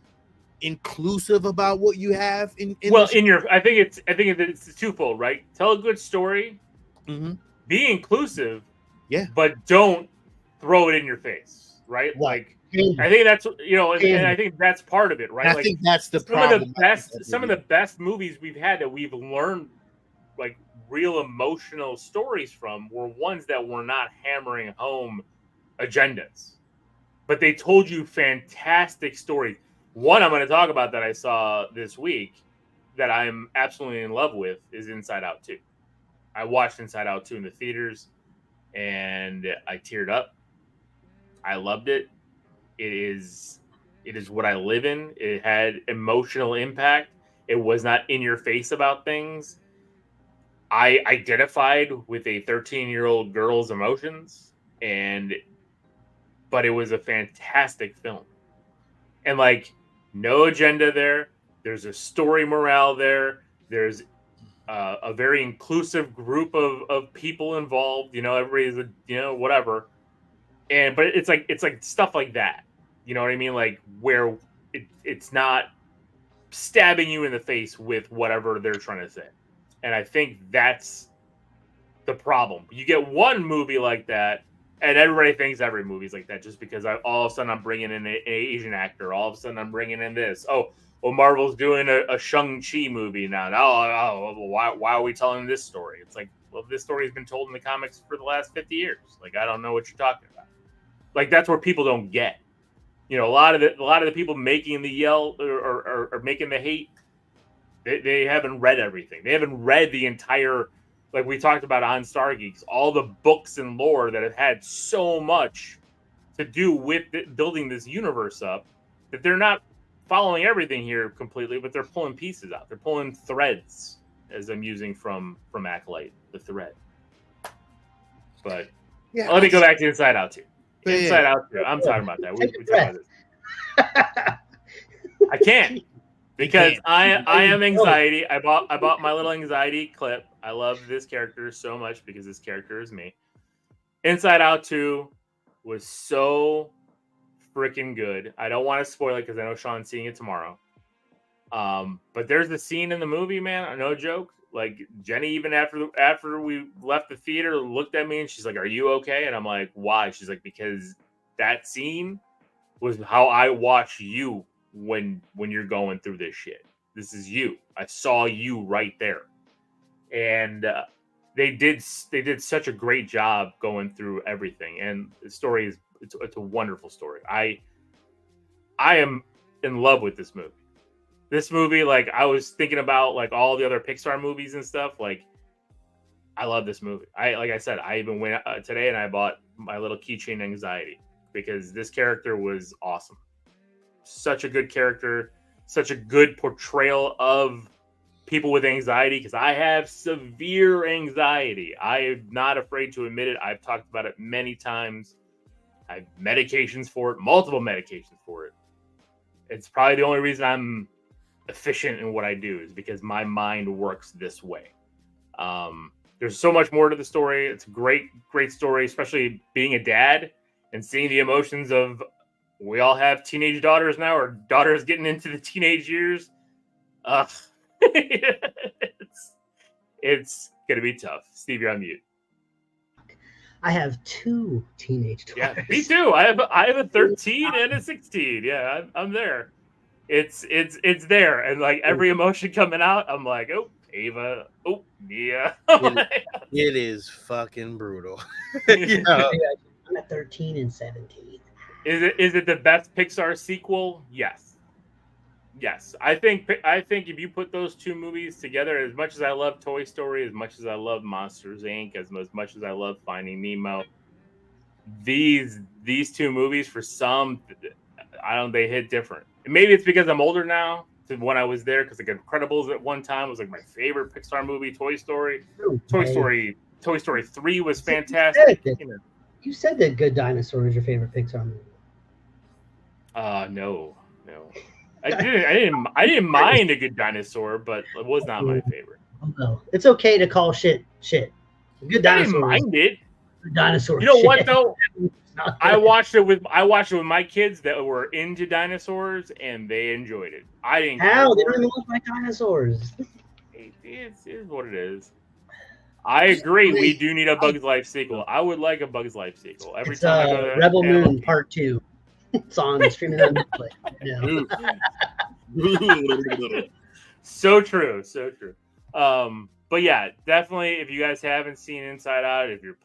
inclusive about what you have I think it's twofold, right? Tell a good story, be inclusive, but don't throw it in your face, right? Like I think that's and I think that's part of it, right? I think that's the problem. Some of the best movies we've had that we've learned like real emotional stories from were ones that were not hammering home agendas, but they told you fantastic stories. One I'm going to talk about that I saw this week that I'm absolutely in love with is Inside Out 2. I watched Inside Out 2 in the theaters and I teared up. I loved it. It is what I live in. It had emotional impact. It was not in your face about things. I identified with a 13-year-old girl's emotions, but it was a fantastic film. And like, no agenda there. There's a story morale there. There's a very inclusive group of people involved. Everybody's whatever. But it's like stuff like that. You know what I mean? Like where it's not stabbing you in the face with whatever they're trying to say. And I think that's the problem. You get one movie like that, and everybody thinks every movie's like that just because all of a sudden I'm bringing in an Asian actor. All of a sudden I'm bringing in this. Oh, Marvel's doing a Shang-Chi movie now. Why are we telling this story? It's like, well, this story has been told in the comics for the last 50 years. Like, I don't know what you're talking about. Like, that's where people don't get. A lot of the people making the yell or making the hate, they haven't read everything. They haven't read the entire, like we talked about on Star Geeks, all the books and lore that have had so much to do with building this universe up that they're not following everything here completely, but they're pulling pieces out. They're pulling threads, as I'm using from Acolyte, the thread. But let me go back to Inside Out 2. Inside Out 2. I'm talking about that. We talk about this. I can't. Because I am anxiety. I bought my little anxiety clip. I love this character so much because this character is me. Inside Out 2 was so freaking good. I don't want to spoil it because I know Sean's seeing it tomorrow. But there's the scene in the movie, man. No joke. Like Jenny, even after we left the theater, looked at me and she's like, "Are you okay?" And I'm like, "Why?" She's like, "Because that scene was how I watch you when you're going through this shit. This is you. I saw you right there." and they did such a great job going through everything. And the story is it's a wonderful story. I am in love with this movie. This movie, like I was thinking about like all the other Pixar movies and stuff. Like I love this movie. Like I said, I even went today and I bought my little keychain Anxiety because this character was awesome. Such a good character, such a good portrayal of people with anxiety, because I have severe anxiety. I am not afraid to admit it. I've talked about it many times. I have medications for it, multiple medications for it. It's probably the only reason I'm efficient in what I do is because my mind works this way. There's so much more to the story. It's a great story, especially being a dad and seeing the emotions of, we all have teenage daughters now, or daughters getting into the teenage years. It's gonna be tough. Steve, you're on mute. I have 2 teenage daughters. Yeah, me too. I have a 13 and a 16. Yeah, I'm there. It's there, and like every emotion coming out, I'm like, oh, Ava, oh, Mia. It is fucking brutal. I'm at 13 and 17. Is it the best Pixar sequel? Yes. I think if you put those 2 movies together, as much as I love Toy Story, as much as I love Monsters Inc., as much as I love Finding Nemo, these 2 movies, for some, they hit different. Maybe it's because I'm older now to when I was there, because like Incredibles at one time was like my favorite Pixar movie. Toy Story 3 was fantastic. You said that Good Dinosaur is your favorite Pixar movie. No. I didn't mind A Good Dinosaur, but it was not my favorite. Oh, no. It's okay to call shit. Good Dinosaur. I didn't mind it. Good Dinosaur. You know what though? I watched it with my kids that were into dinosaurs, and they enjoyed it. I didn't. How? They don't even look like dinosaurs. It is what it is. I agree. We do need a Bug's Life sequel. I would like a Bug's Life sequel. Every time I go to Rebel Moon Part 2. It's on streaming on Netflix. Yeah. So true. But yeah, definitely. If you guys haven't seen Inside Out, if you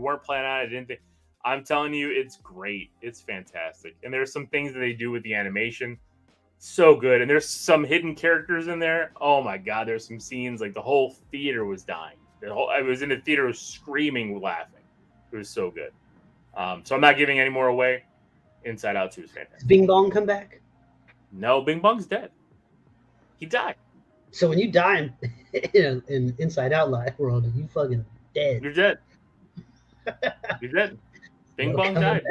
weren't planning on it, I didn't think. I'm telling you, it's great. It's fantastic. And there's some things that they do with the animation, so good. And there's some hidden characters in there. Oh my god, there's some scenes like the whole theater was dying. I was in the theater screaming, laughing. It was so good. So I'm not giving any more away. Inside Out 2 is fantastic. Does Bing Bong come back? No, Bing Bong's dead. He died. So when you die in Inside Out world, you fucking dead. You're dead. You're dead. Bing Bong died.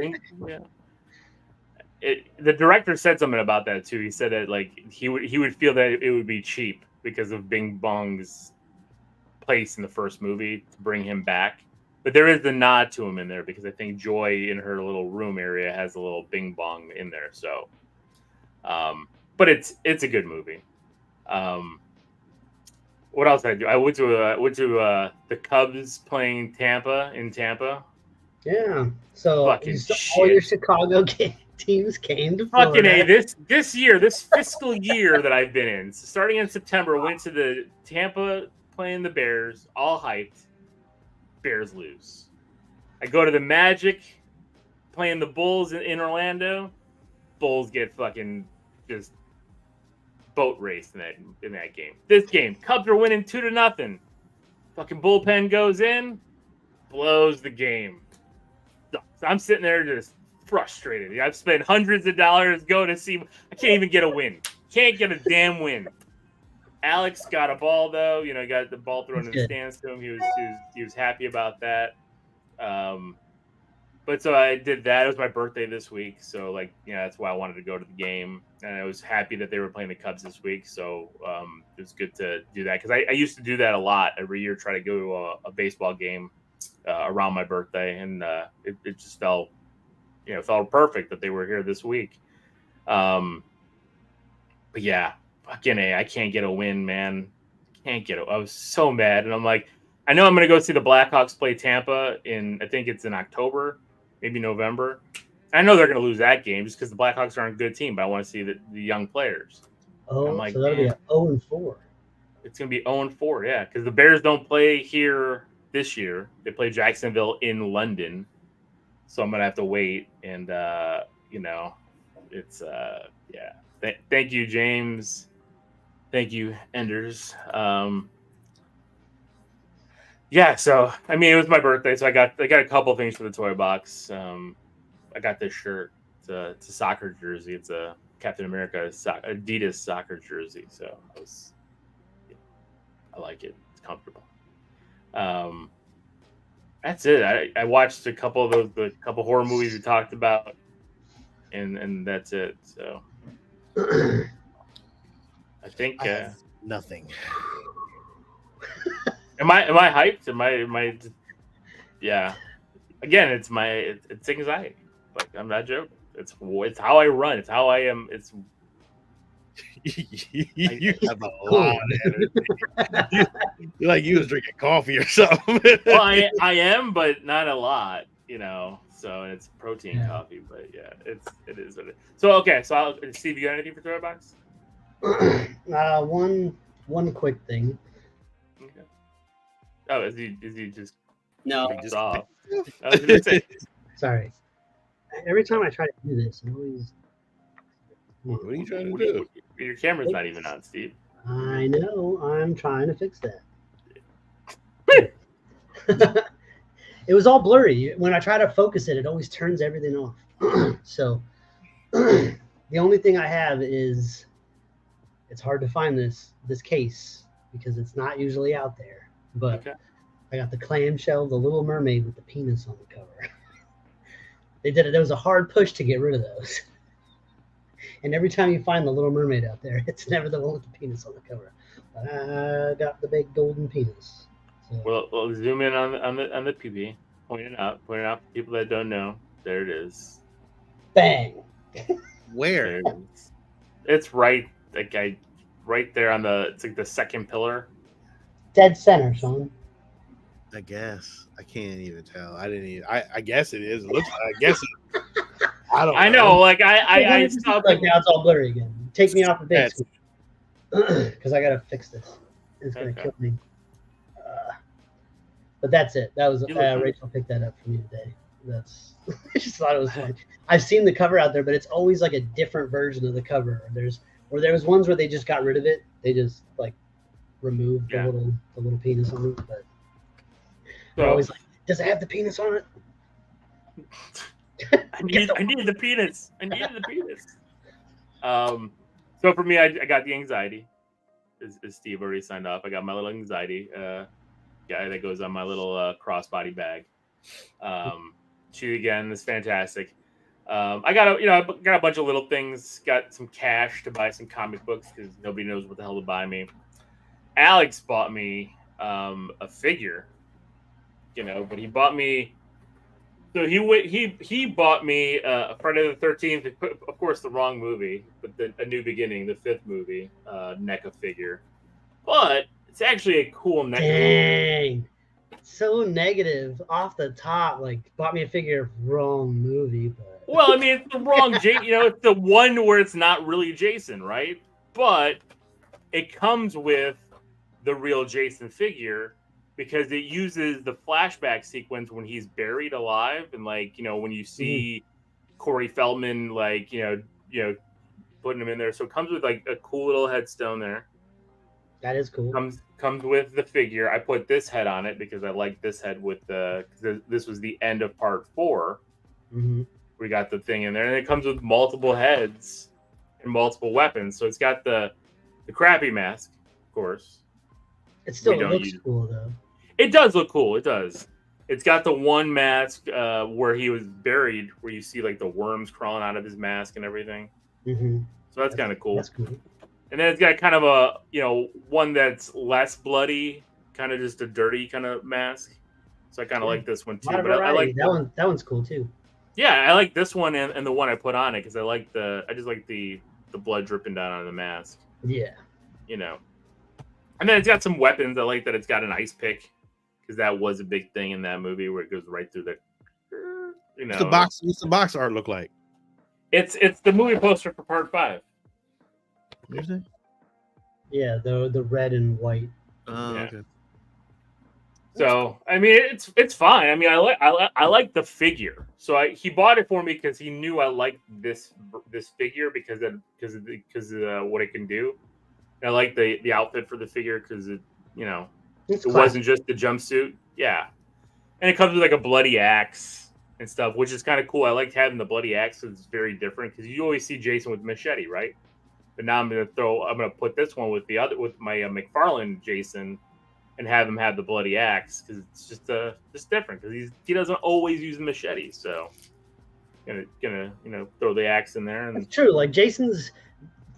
The director said something about that too. He said that like he would feel that it would be cheap because of Bing Bong's place in the first movie to bring him back. But there is the nod to him in there because I think Joy in her little room area has a little Bing Bong in there. So, but it's a good movie. What else did I do? I went to the Cubs playing in Tampa. Yeah. So all your Chicago teams came to Florida. Fucking A, this fiscal year that I've been in, so starting in September, went to the Tampa playing the Bears, all hyped. Bears lose. I go to the Magic playing the Bulls in Orlando. Bulls get fucking just boat raced in that game. This game, Cubs are winning 2-0. Fucking bullpen goes in, blows the game. I'm sitting there just frustrated. I've spent hundreds of dollars going to see. I can't even get a win. Can't get a damn win. Alex got a ball though. You know, got the ball thrown in the stands to him. He was happy about that. But so I did that. It was my birthday this week, so like that's why I wanted to go to the game, and I was happy that they were playing the Cubs this week. So it was good to do that because I used to do that a lot every year. Try to go to a baseball game around my birthday, and it just felt perfect that they were here this week. But yeah, fucking A, I can't get a win, man. I was so mad, and I'm like, I know I'm gonna go see the Blackhawks play Tampa I think it's in October. Maybe November. I know they're going to lose that game just because the Blackhawks aren't a good team, but I want to see the young players. Oh, like, so that'll be an 0-4. It's gonna be 0-4, yeah, because the Bears don't play here this year. They play Jacksonville in London, so I'm gonna have to wait. And it's yeah. Thank you, James. Thank you, Enders. Yeah, so I mean, it was my birthday, so I got a couple things for the toy box. I got this shirt. It's a soccer jersey. It's a Captain America Adidas soccer jersey. So I like it. It's comfortable. That's it. I watched a couple of the couple horror movies we talked about, and that's it. So I think nothing. Am I hyped? Am I? Yeah. Again, it's anxiety. Like, I'm not joking. It's how I run. It's how I am. It's you have a lot of energy. You're like you was drinking coffee or something. Well, I am, but not a lot. So it's protein coffee. But yeah, it is what it is. So okay. So Steve, you got anything for Toy Box? One quick thing. Okay. Oh, is he just no? Just off. I was gonna say. Sorry. Every time I try to do this, I'm always. What are you trying to do? Your camera's not even on, Steve. I know. I'm trying to fix that. It was all blurry. When I try to focus it, it always turns everything off. So the only thing I have is it's hard to find this case because it's not usually out there. But okay. I got the clamshell, the Little Mermaid with the penis on the cover. They did it. There was a hard push to get rid of those. And every time you find the Little Mermaid out there, it's never the one with the penis on the cover. But I got the big golden penis. So. We'll zoom in on the PB. Point it out for people that don't know. There it is. Bang. Where? It is. It's right there on it's like the second pillar. Dead center, Sean. I guess. I can't even tell. I didn't even. I guess it is. It looks. I guess. I don't. I know. Like I saw. Like now it's all blurry again. Take me off the big screen because I gotta fix this. It's gonna kill me. But that's it. That was Rachel picked that up for me today. I just thought it was fun. I've seen the cover out there, but it's always like a different version of the cover. There was ones where they just got rid of it. They just like removed the little penis on it. But they're always like, does it have the penis on it? I needed the penis. I needed the penis. So for me, I got the anxiety. As Steve already signed off, I got my little anxiety guy that goes on my little crossbody bag. She again is fantastic. I got a bunch of little things. Got some cash to buy some comic books because nobody knows what the hell to buy me. Alex bought me a figure, but he bought me. So he bought me Friday the 13th. Of course, the wrong movie, but A New Beginning, the 5th movie, NECA figure. But it's actually a cool NECA. Dang, so negative off the top. Like bought me a figure, wrong movie. But well, I mean, it's the wrong it's the one where it's not really Jason, right? But it comes with the real Jason figure. Because it uses the flashback sequence when he's buried alive, and when you see Corey Feldman, putting him in there. So it comes with like a cool little headstone there. That is cool. Comes with the figure. I put this head on it because I like this head with this was the end of part 4. Mm-hmm. We got the thing in there, and it comes with multiple heads and multiple weapons. So it's got the crappy mask, of course. It still looks cool though. It does look cool. It does. It's got the one mask where he was buried, where you see like the worms crawling out of his mask and everything. Mm-hmm. So that's kind of cool. That's cool. And then it's got kind of a one that's less bloody, kind of just a dirty kind of mask. So I kind of like this one too. But I like that one's cool too. Yeah, I like this one and the one I put on it because I just like the blood dripping down on the mask. Yeah. And then it's got some weapons. I like that it's got an ice pick. Because that was a big thing in that movie where it goes right through the, What's the box art look like? It's the movie poster for part 5. Is it? Yeah, the red and white. Oh, Yeah. okay. So I mean, it's fine. I mean, I like the figure. So he bought it for me because he knew I liked this figure because what it can do. And I like the outfit for the figure because it It's it classic. wasn't just the jumpsuit. Yeah, and it comes with like a bloody axe and stuff, which is kind of cool. I liked having the bloody axe because it's very different because you always see Jason with machete, right? But now I'm gonna put this one with my McFarlane Jason and have him have the bloody axe because it's just different because he doesn't always use the machete. So gonna throw the axe in there and It's true. Like Jason's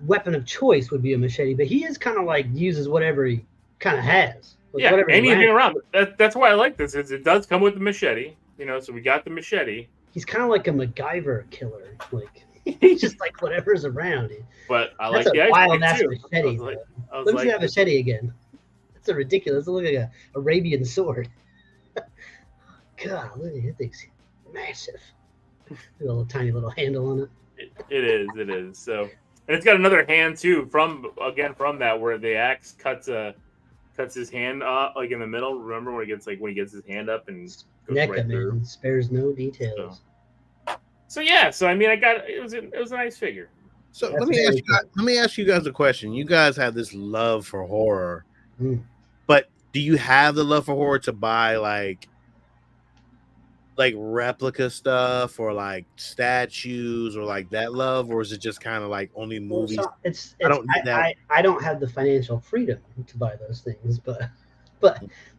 weapon of choice would be a machete, but he is kind of like uses whatever he kind of has. yeah, whatever anything around. That's why I like this. It does come with the machete, so we got the machete. He's kind of like a MacGyver killer. Like he's just like whatever's around. But I That's like the a ice wild pick ass too. machete. Let me see that machete again. That's a ridiculous. It looks like a Arabian sword. God, look at that thing's massive. A little tiny little handle on it. It is. So, and it's got another hand too from that where the axe cuts his hand like in the middle. Remember when he gets his hand up and goes NECA, right through. man, spares no details. So yeah, so I mean, it was a nice figure. So That's let me ask you guys a question. You guys have this love for horror, but do you have the love for horror to buy like replica stuff or like statues or like that love, or is it just kind of like only movies? I don't have the financial freedom to buy those things, but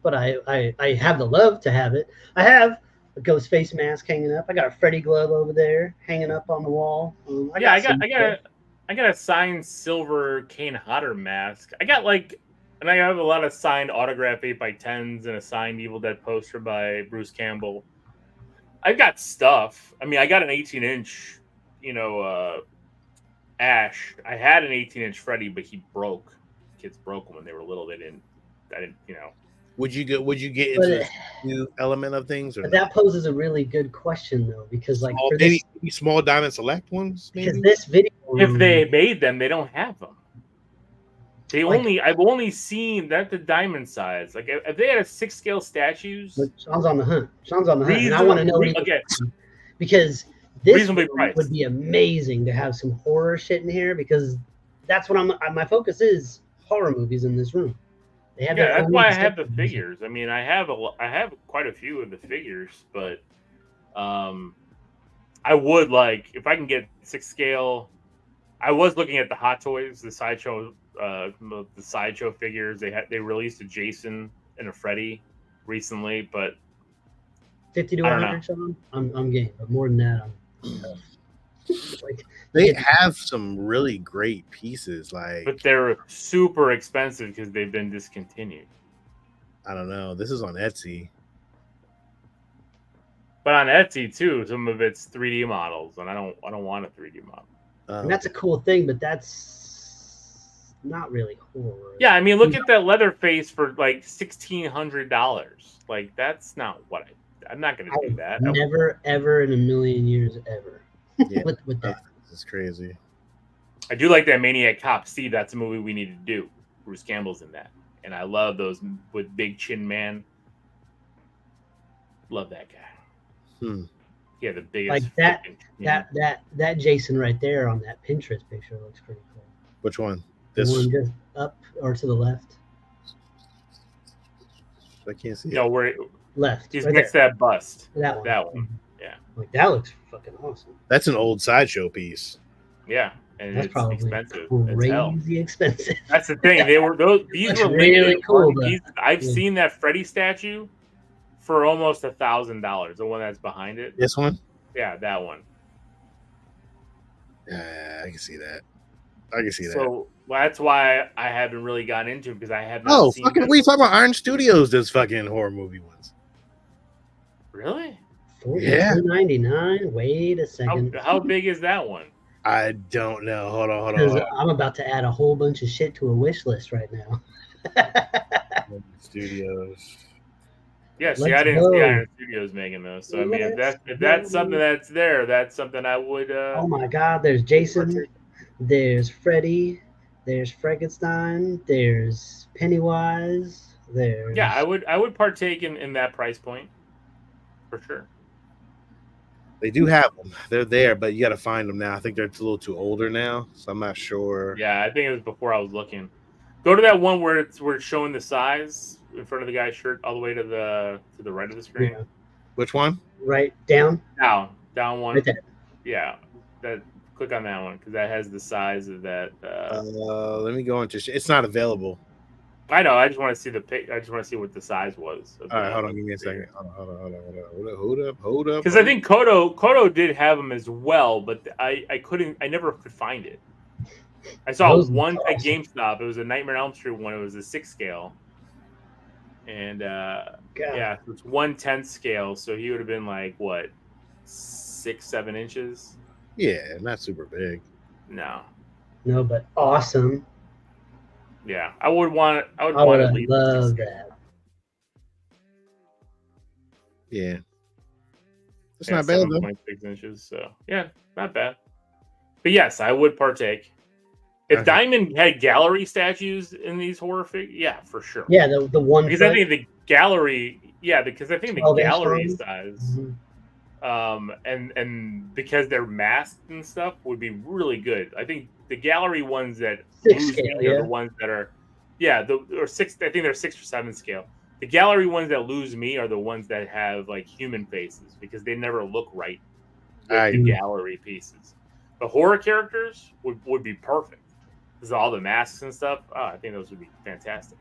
I have the love to have it. I have a ghost face mask hanging up. I got a Freddy glove over there hanging up on the wall. I got a signed silver Kane Hodder mask. I have a lot of signed autograph 8x10s and a signed Evil Dead poster by Bruce Campbell. I've got stuff. I mean, I got an 18-inch, Ash. I had an 18-inch Freddy, but he broke. Kids broke them when they were little. I didn't. Would you get into the new element of things? Or that poses a really good question though, because like maybe small diamond select ones. Maybe? Because this video, if they made them, they don't have them. I've only seen that the diamond size. Like if they had a 6-scale statues. Sean's on the hunt. And I want to know because this would be amazing to have some horror shit in here because that's what my focus is horror movies in this room. That's why I have the figures. I mean, I have quite a few of the figures, but I would like if I can get 6-scale. I was looking at the Hot Toys, the sideshow figures. They released a Jason and a Freddy recently, but 50 to 100, Sean. I'm game, but more than that, they have some really great pieces, but they're super expensive because they've been discontinued. I don't know. This is on Etsy, but on Etsy too, some of it's 3D models, and I don't want a 3D model. And that's a cool thing, but that's not really horror. Yeah, I mean, look at that Leatherface for like $1,600. Like that's not what I'm not going to do that. Never, ever in a million years, ever. Yeah, with that. This is crazy. I do like that Maniac Cop. Steve, that's a movie we need to do. Bruce Campbell's in that, and I love those with Big Chin Man. Love that guy. Yeah, the biggest. Like that Jason right there on that Pinterest picture looks pretty cool. Which one? This one just up or to the left? I can't see. No, where left. He's right next there. To that bust. That one. That one. Yeah. Like that looks fucking awesome. That's an old sideshow piece. Yeah, and that's it's probably expensive. Crazy expensive. That's the thing. These were really cool. I've seen that Freddy statue for almost $1,000. The one that's behind it. This one? Yeah, that one. Yeah, I can see that. So that's why I haven't really gotten into it because I have not. Oh, fucking! What are you talking about? Iron Studios does fucking horror movie ones. Really? Yeah. $299. Wait a second. How big is that one? I don't know. Hold on. I'm about to add a whole bunch of shit to a wish list right now. Studios. Yeah, see, I didn't see Iron Studios making those. So I mean, if that's something that's there, that's something I would. Oh my God! There's Jason. There's Freddy. There's Frankenstein. There's Pennywise. There's Yeah, I would partake in that price point for sure. They do have them. They're there, but you got to find them now. I think they're a little too older now, so I'm not sure. Yeah, I think it was before I was looking. Go to that one where it's showing the size in front of the guy's shirt all the way to the right of the screen. Yeah. Which one? Right down. Down one. Right there. Yeah, that. Click on that one because that has the size of that. Let me go into. It's not available. I know. I just want to see the pic. I just want to see what the size was. All right, hold on. Give me a second. Hold up. Because I think Kodo did have them as well, but I never could find it. I saw one at GameStop. It was a Nightmare on Elm Street one. It was a 6 scale, and yeah, so it's 1/10 scale. So he would have been like what, 6-7 inches. Yeah, not super big. No, but awesome. Yeah, I would want at least love that. Yeah, it's not bad though. 7.6 inches. So yeah, not bad. But yes, I would partake. If Diamond had gallery statues in these horror figures, yeah, for sure. Yeah, the one because I think the gallery, because I think the gallery size. Mm-hmm. And because they're masked and stuff would be really good. I think the gallery ones that lose me are the ones that are, or 6. I think they're 6 or 7 scale. The gallery ones that lose me are the ones that have like human faces because they never look right with the gallery pieces. The horror characters would be perfect because all the masks and stuff. Oh, I think those would be fantastic.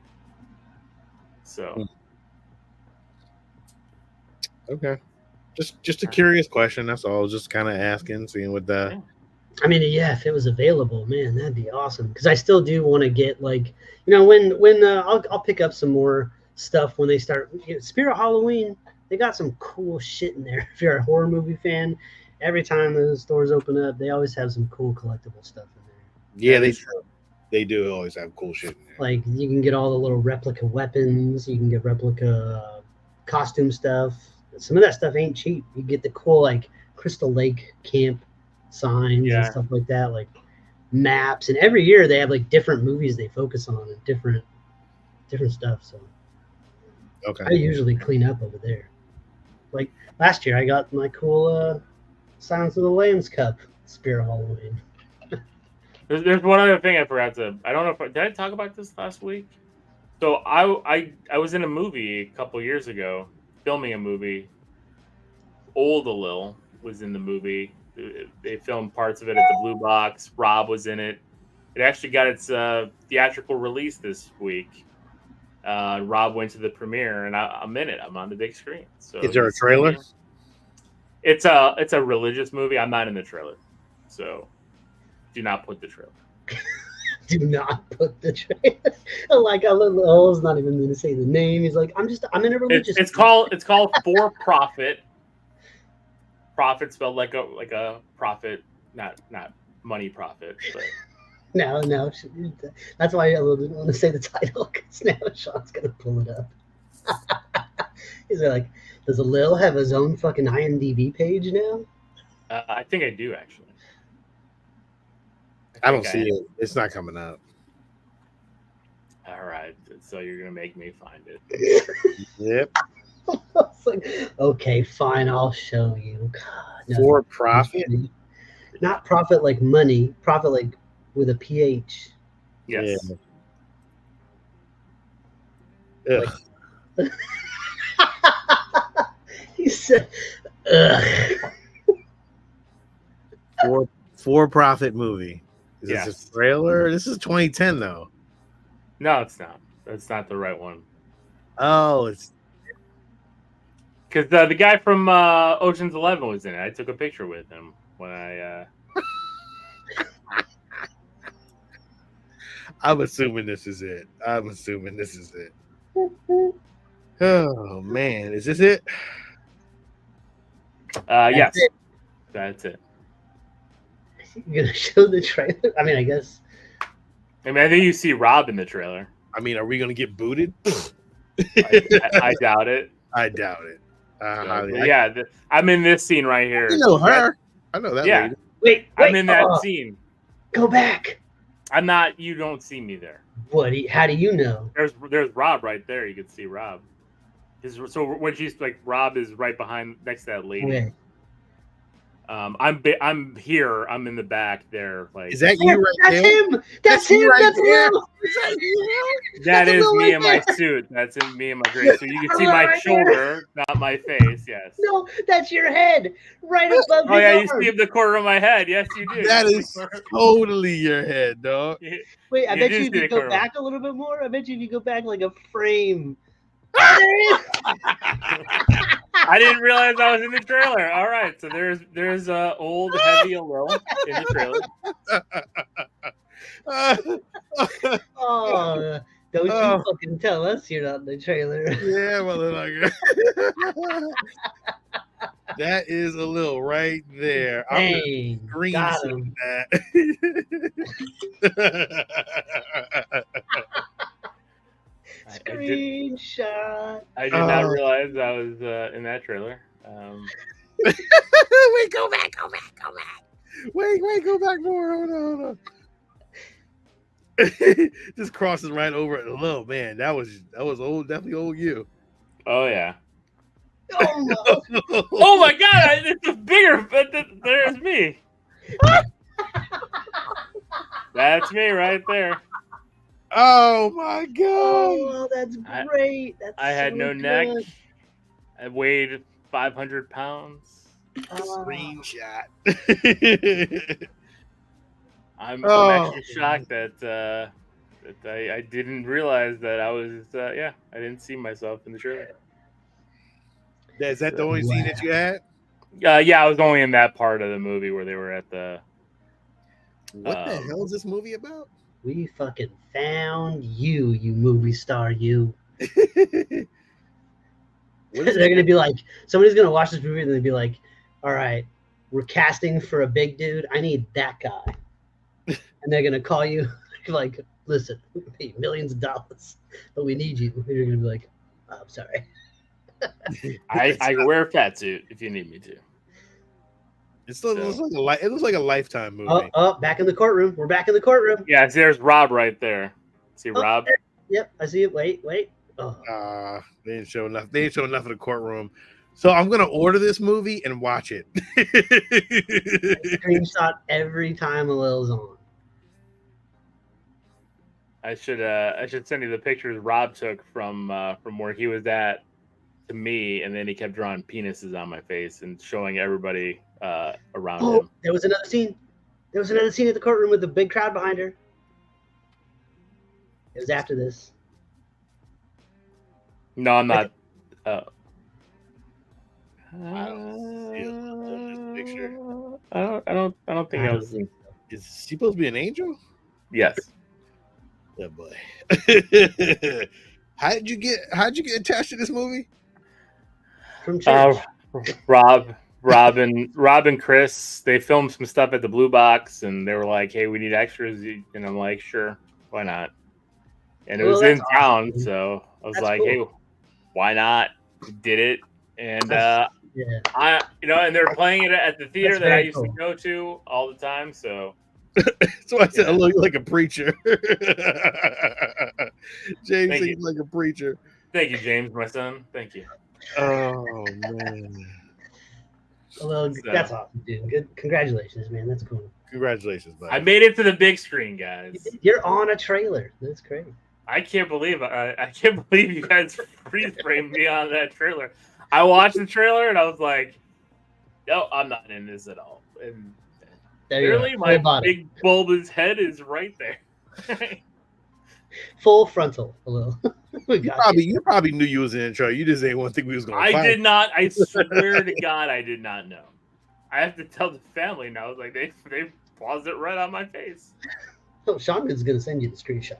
So, okay. Just a curious question. That's all. Just kind of asking, seeing what the. I mean, yeah, if it was available, man, that'd be awesome. Because I still do want to get when I'll pick up some more stuff when they start. Spirit Halloween, they got some cool shit in there. If you're a horror movie fan, every time those stores open up, they always have some cool collectible stuff in there. Yeah, they do always have cool shit in there. Like you can get all the little replica weapons. You can get replica costume stuff. Some of that stuff ain't cheap. You get the cool like Crystal Lake camp signs and stuff like that, like maps. And every year they have like different movies they focus on and different stuff. So I usually clean up over there. Like last year I got my cool Silence of the Lambs cup Spirit Halloween. There's one other thing I forgot to. I don't know if did I talk about this last week. So I was in a movie a couple years ago. Filming a movie. Old a Lil was in the movie. They filmed parts of it at the Blue Box. Rob was in it. It actually got its theatrical release this week. Rob went to the premiere, and I'm in it. I'm on the big screen. So is there a trailer? It's a religious movie. I'm not in the trailer, so do not put the trailer. Do not put the trailer. Like a little O's not even going to say the name. He's like, I'm in a religious. It's called For Profit. Profit spelled like a profit, not money profit. But no. That's why I didn't want to say the title because now Sean's gonna pull it up. He's like, does a Lil have his own fucking IMDb page now? I think I do actually. I don't see it. It's not coming up. All right, so you're gonna make me find it. Yep. Like, okay, fine, I'll show you. God, no, For profit, not profit like money. Profit like with a PH. Yes. Yeah. Like, he said, "Ugh." For profit movie. Is this a trailer? This is 2010 though. No, it's not. That's not the right one. Oh, it's because the guy from Ocean's 11 was in it. I took a picture with him when I. I'm assuming this is it. Oh man, is this it? Yes, that's it. You're gonna show the trailer? I mean, I guess. I mean, I think you see Rob in the trailer. I mean, are we gonna get booted? I doubt it. I doubt it. I'm in this scene right here. You know her. I know that lady. Wait, I'm in that scene. Go back. I'm not. You don't see me there. How do you know? There's Rob right there. You can see Rob. So when she's like, Rob is right behind next to that lady. Okay. I'm here. I'm in the back there. Like, Is that you right That's there? him. That's him. right That's there. Will. Is that you? that That's is Will me right in my there. suit. That's in me in my gray suit. You can see Will my right shoulder, not my face. Yes. No, that's your head right above Oh his yeah, you arm. see the corner of my head. Yes, you do. That You is see the corner- totally your head, dog. Wait, I You bet do you see if the you go corner. back a little bit more, I bet you if you go back like a frame. Oh, there he is. I didn't realize I was in the trailer. All right, so there's old heavy Lil in the trailer. Oh, don't you fucking tell us you're not in the trailer. Yeah, motherfucker. That is a little right there. I'm gonna Dang, green got screen him. that. Screenshot. I did not realize I was in that trailer. Wait, go back. Wait, go back more. Hold on. Just crosses right over it. Oh man, that was old, definitely old you. Oh yeah. Oh, Oh my god, it's a bigger. But there's me. That's me right there. Oh my god! oh, that's great. I had so no neck. good. I weighed 500 pounds. Screenshot. I'm actually shocked that I didn't realize that I was. I didn't see myself in the trailer. Is that the only scene that you had? Yeah, I was only in that part of the movie where they were at the. What the hell is this movie about? We fucking found you, you movie star, you. They're gonna be like, somebody's gonna watch this movie and they'll be like, all right, we're casting for a big dude. I need that guy. And they're gonna call you like, listen, we can pay you millions of dollars, but we need you. And you're gonna be like, oh, I'm sorry. I can wear a fat suit if you need me to. It looks like a Lifetime movie. Back in the courtroom. We're back in the courtroom. Yeah, there's Rob right there. See Rob? There. Yep, I see it. Wait. Oh. They didn't show enough. They didn't show enough of the courtroom. So I'm gonna order this movie and watch it. Screenshot every time a Lil's on. I should send you the pictures Rob took from where he was at to me, and then he kept drawing penises on my face and showing everybody around him. There was another scene. There was another scene at the courtroom with the big crowd behind her. It was after this. No, I'm not. I don't see it on this picture. I don't think I was. Is she supposed to be an angel? Yes. Yeah, boy. How did you get attached to this movie? From church. Rob and Chris, they filmed some stuff at the Blue Box, and they were like, "Hey, we need extras," and I'm like, "Sure, why not?" And it was in town, so I was like, "Hey, why not?" Did it, and and they're playing it at the theater that I used to go to all the time. So I said I look like a preacher. James seems like a preacher. Thank you, James, my son. Thank you. Oh man. Well, that's awesome, dude. Good, congratulations, man. That's cool. Congratulations, buddy. I made it to the big screen, guys. You're on a trailer. That's great. I can't believe you guys freeze framed me on that trailer. I watched the trailer and I was like, "No, I'm not in this at all." And clearly, my big bulbous head is right there. Full frontal, a little. You probably knew you was in the trailer. You just didn't want to think we was going to fight. I did not. I swear to God, I did not know. I have to tell the family now. Like they paused it right on my face. Oh, Sean's gonna send you the screenshot.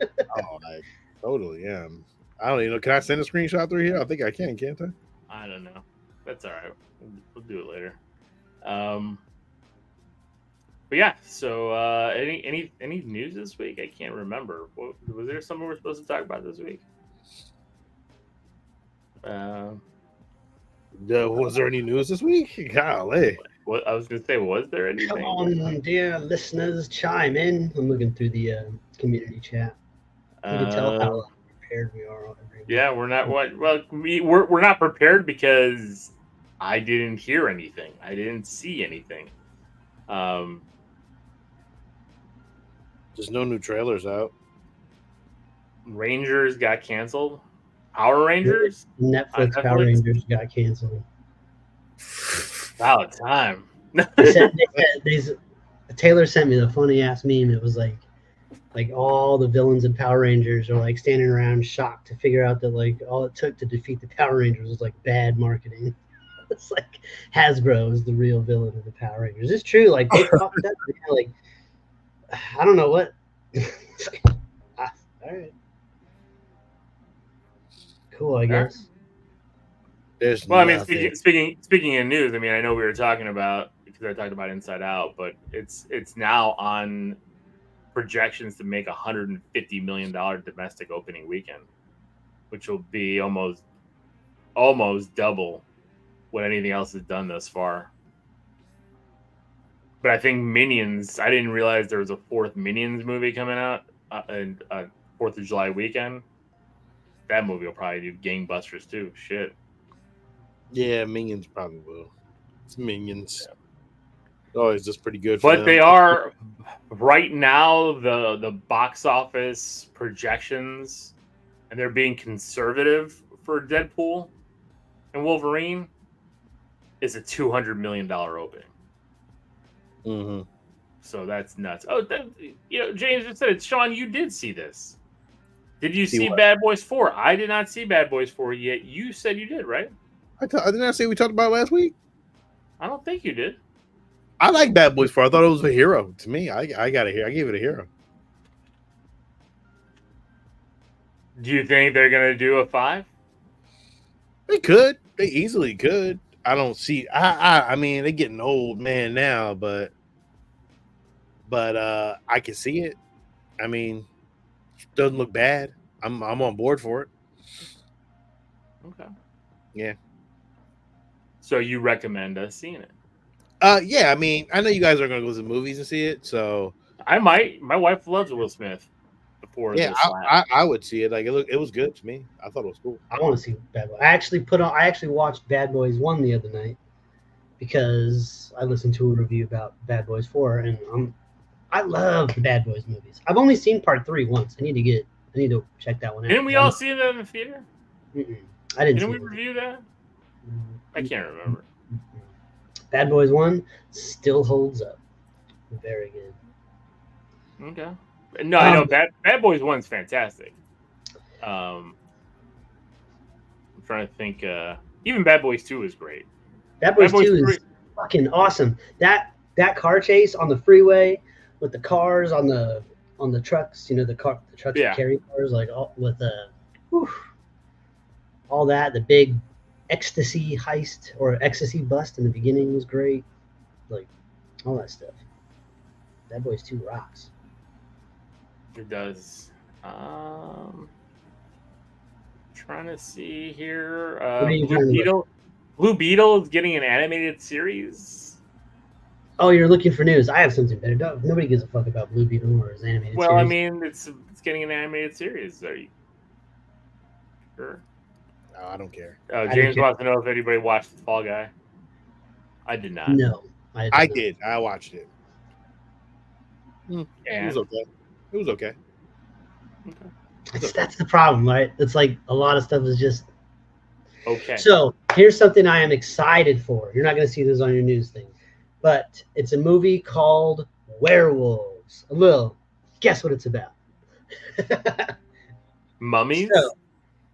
I totally am. I don't even know. Can I send a screenshot through here? I think I can, can't I? I don't know. That's all right. We'll do it later. But yeah. So any news this week? I can't remember. Was there something we're supposed to talk about this week? Was there any news this week? Golly. What I was going to say, was there anything? Come on, dear listeners, chime in. I'm looking through the community chat. You can tell how prepared we are on every. Yeah, we're not. We're not prepared because I didn't hear anything. I didn't see anything. There's no new trailers out. Rangers got canceled. Power Rangers? Netflix Power Rangers got canceled. About time. Taylor sent me the funny ass meme. It was like all the villains in Power Rangers are like standing around shocked to figure out that like all it took to defeat the Power Rangers was like bad marketing. It's like Hasbro is the real villain of the Power Rangers. It's true. Like they fucked up. Like I don't know what. All right. Cool, I guess. I mean, speaking of news, I mean, I know we were talking about because I talked about Inside Out, but it's now on projections to make $150 million domestic opening weekend, which will be almost double what anything else has done thus far. But I think Minions. I didn't realize there was a fourth Minions movie coming out in 4th of July weekend. That movie will probably do gangbusters too. Shit. Yeah, Minions probably will. It's Minions. Oh, it's just pretty good. But they are right now the box office projections, and they're being conservative for Deadpool and Wolverine. Is a $200 million opening. Mm-hmm. So that's nuts. Oh, James just said it. Sean, you did see this. Did you see Bad Boys 4? I did not see Bad Boys 4 yet. You said you did, right? I didn't I say we talked about it last week? I don't think you did. I like Bad Boys 4. I thought it was a hero. To me, I got it here. I gave it a hero. Do you think they're going to do a 5? They could. They easily could. I don't see. I mean, they're getting old, man, now, but I can see it. I mean, it doesn't look bad. I'm on board for it. Okay. Yeah. So you recommend us seeing it? Yeah. I mean, I know you guys are going to go to the movies and see it, so I might. My wife loves Will Smith. Yeah, I would see it. Like it was good to me. I thought it was cool. I want to see Bad Boys. I actually watched Bad Boys 1 the other night because I listened to a review about Bad Boys 4, and I love the Bad Boys movies. I've only seen part 3 once. I need to check that one out. Didn't we all see that in the theater? I didn't. Didn't we review that? I can't remember. Bad Boys 1 still holds up. Very good. Okay. No, I know Bad Boys 1's fantastic. I'm trying to think. Even Bad Boys 2 is great. Bad Boys 2 is fucking awesome. That car chase on the freeway with the cars on the trucks, the trucks that carry cars, like all that. The big ecstasy heist or ecstasy bust in the beginning was great. Like all that stuff. Bad Boys 2 rocks. It does. Trying to see here. Blue Beetle is getting an animated series. Oh, you're looking for news. I have something better. Nobody gives a fuck about Blue Beetle or his animated series. Well, I mean, it's getting an animated series. Are you sure? No, I don't care. James wants to know if anybody watched The Fall Guy. I did not. No, I did. I watched it. And? It was okay. It was okay. That's the problem, right? It's like a lot of stuff is just okay. So here's something I am excited for. You're not going to see this on your news thing, but it's a movie called Werewolves. Lil, guess what it's about? Mummies? So,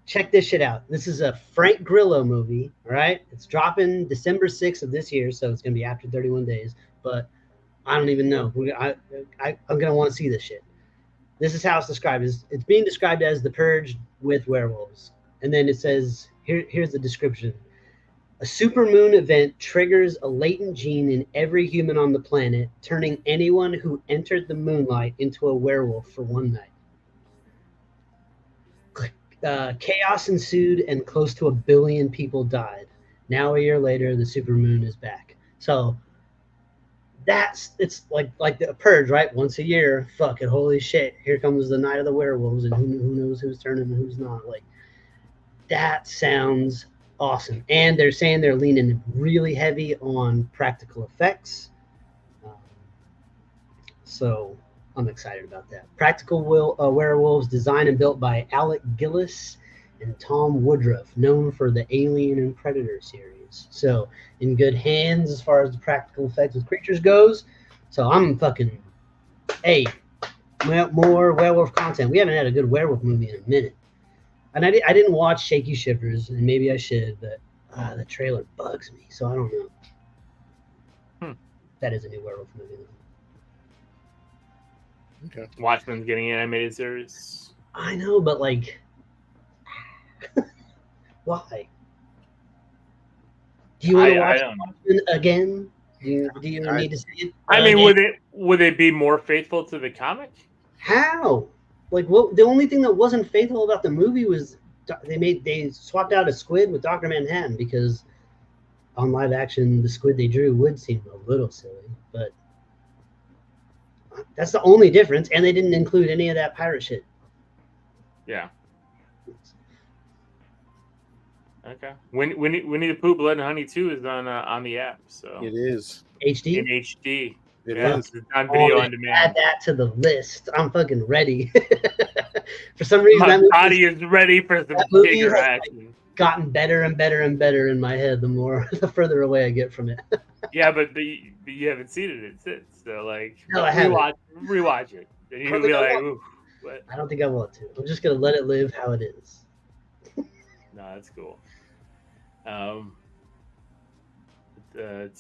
check this shit out. This is a Frank Grillo movie, all right? It's dropping December 6th of this year, so it's going to be after 31 days, but I don't even know. I'm going to want to see this shit. This is how it's described. It's being described as The Purge with werewolves. And then it says, here's the description. A supermoon event triggers a latent gene in every human on the planet, turning anyone who entered the moonlight into a werewolf for one night. Chaos ensued and close to 1 billion people died. Now, a year later, the supermoon is back. So it's like the purge, right? Once a year, fuck it, holy shit, here comes the night of the werewolves, and who knows who's turning and who's not. Like, that sounds awesome. And they're saying they're leaning really heavy on practical effects. So I'm excited about that. Practical Werewolves, designed and built by Alec Gillis and Tom Woodruff, known for the Alien and Predator series. So in good hands as far as the practical effects with creatures goes. So I'm fucking, hey, more werewolf content. We haven't had a good werewolf movie in a minute. And I didn't watch Shaky Shivers, and maybe I should, but the trailer bugs me, so I don't know. That is a new werewolf movie, though. Okay. Watchmen's getting an animated series. I know, but like, why? Do you want to watch Watchmen again? Do you need to see it? I mean, would it be more faithful to the comic? How? Like, what? The only thing that wasn't faithful about the movie was they swapped out a squid with Dr. Manhattan, because on live action the squid they drew would seem a little silly, but that's the only difference. And they didn't include any of that pirate shit. Yeah. Okay. Winnie the Pooh Blood and Honey 2 is on the app, so it is HD. in HD. It is. It's on video on demand. Add that to the list. I'm fucking ready. For some reason, my body is ready for some bigger action. Gotten better and better and better in my head the further away I get from it. Yeah, but you haven't seen it since, so like, no, I haven't. Rewatch it, and you'll be like, ooh, what? I don't think I want to. I'm just gonna let it live how it is. No, that's cool. It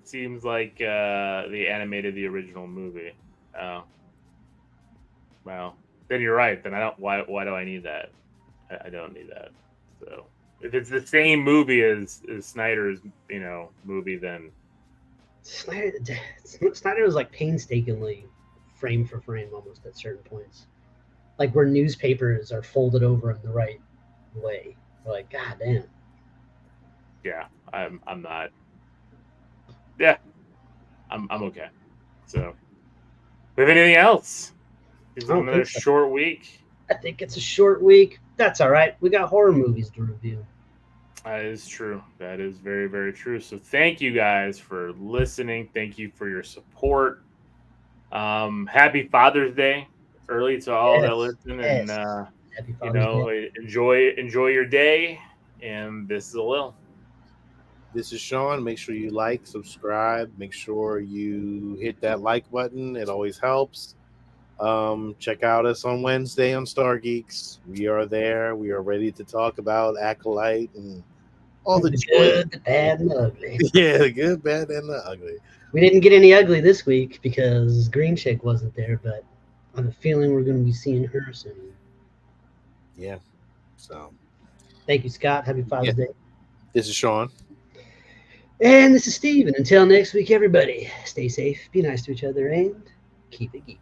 seems like they animated the original movie. Oh, well, then you're right. Then I don't. Why do I need that? I don't need that. So if it's the same movie as Snyder's, movie, then Snyder was like painstakingly frame for frame almost at certain points, like where newspapers are folded over in the right way. Like, god damn. Yeah, I'm not. Yeah, I'm okay. So, we have anything else? Is it another short week? I think it's a short week. That's all right. We got horror movies to review. That is true. That is very, very true. So thank you guys for listening. Thank you for your support. Happy Father's Day early to all that listen, and enjoy your day. And this is Lil. This is Sean. Make sure you like, subscribe. Make sure you hit that like button. It always helps. Check out us on Wednesday on Star Geeks. We are there. We are ready to talk about Acolyte and all the good, the bad, and the ugly. Yeah, the good, bad, and the ugly. We didn't get any ugly this week because Green Chick wasn't there, but I have a feeling we're going to be seeing her soon. Yeah. So, thank you, Scott. Happy Father's Day. This is Sean. And this is Steve. And until next week, everybody, stay safe, be nice to each other, and keep it geeky.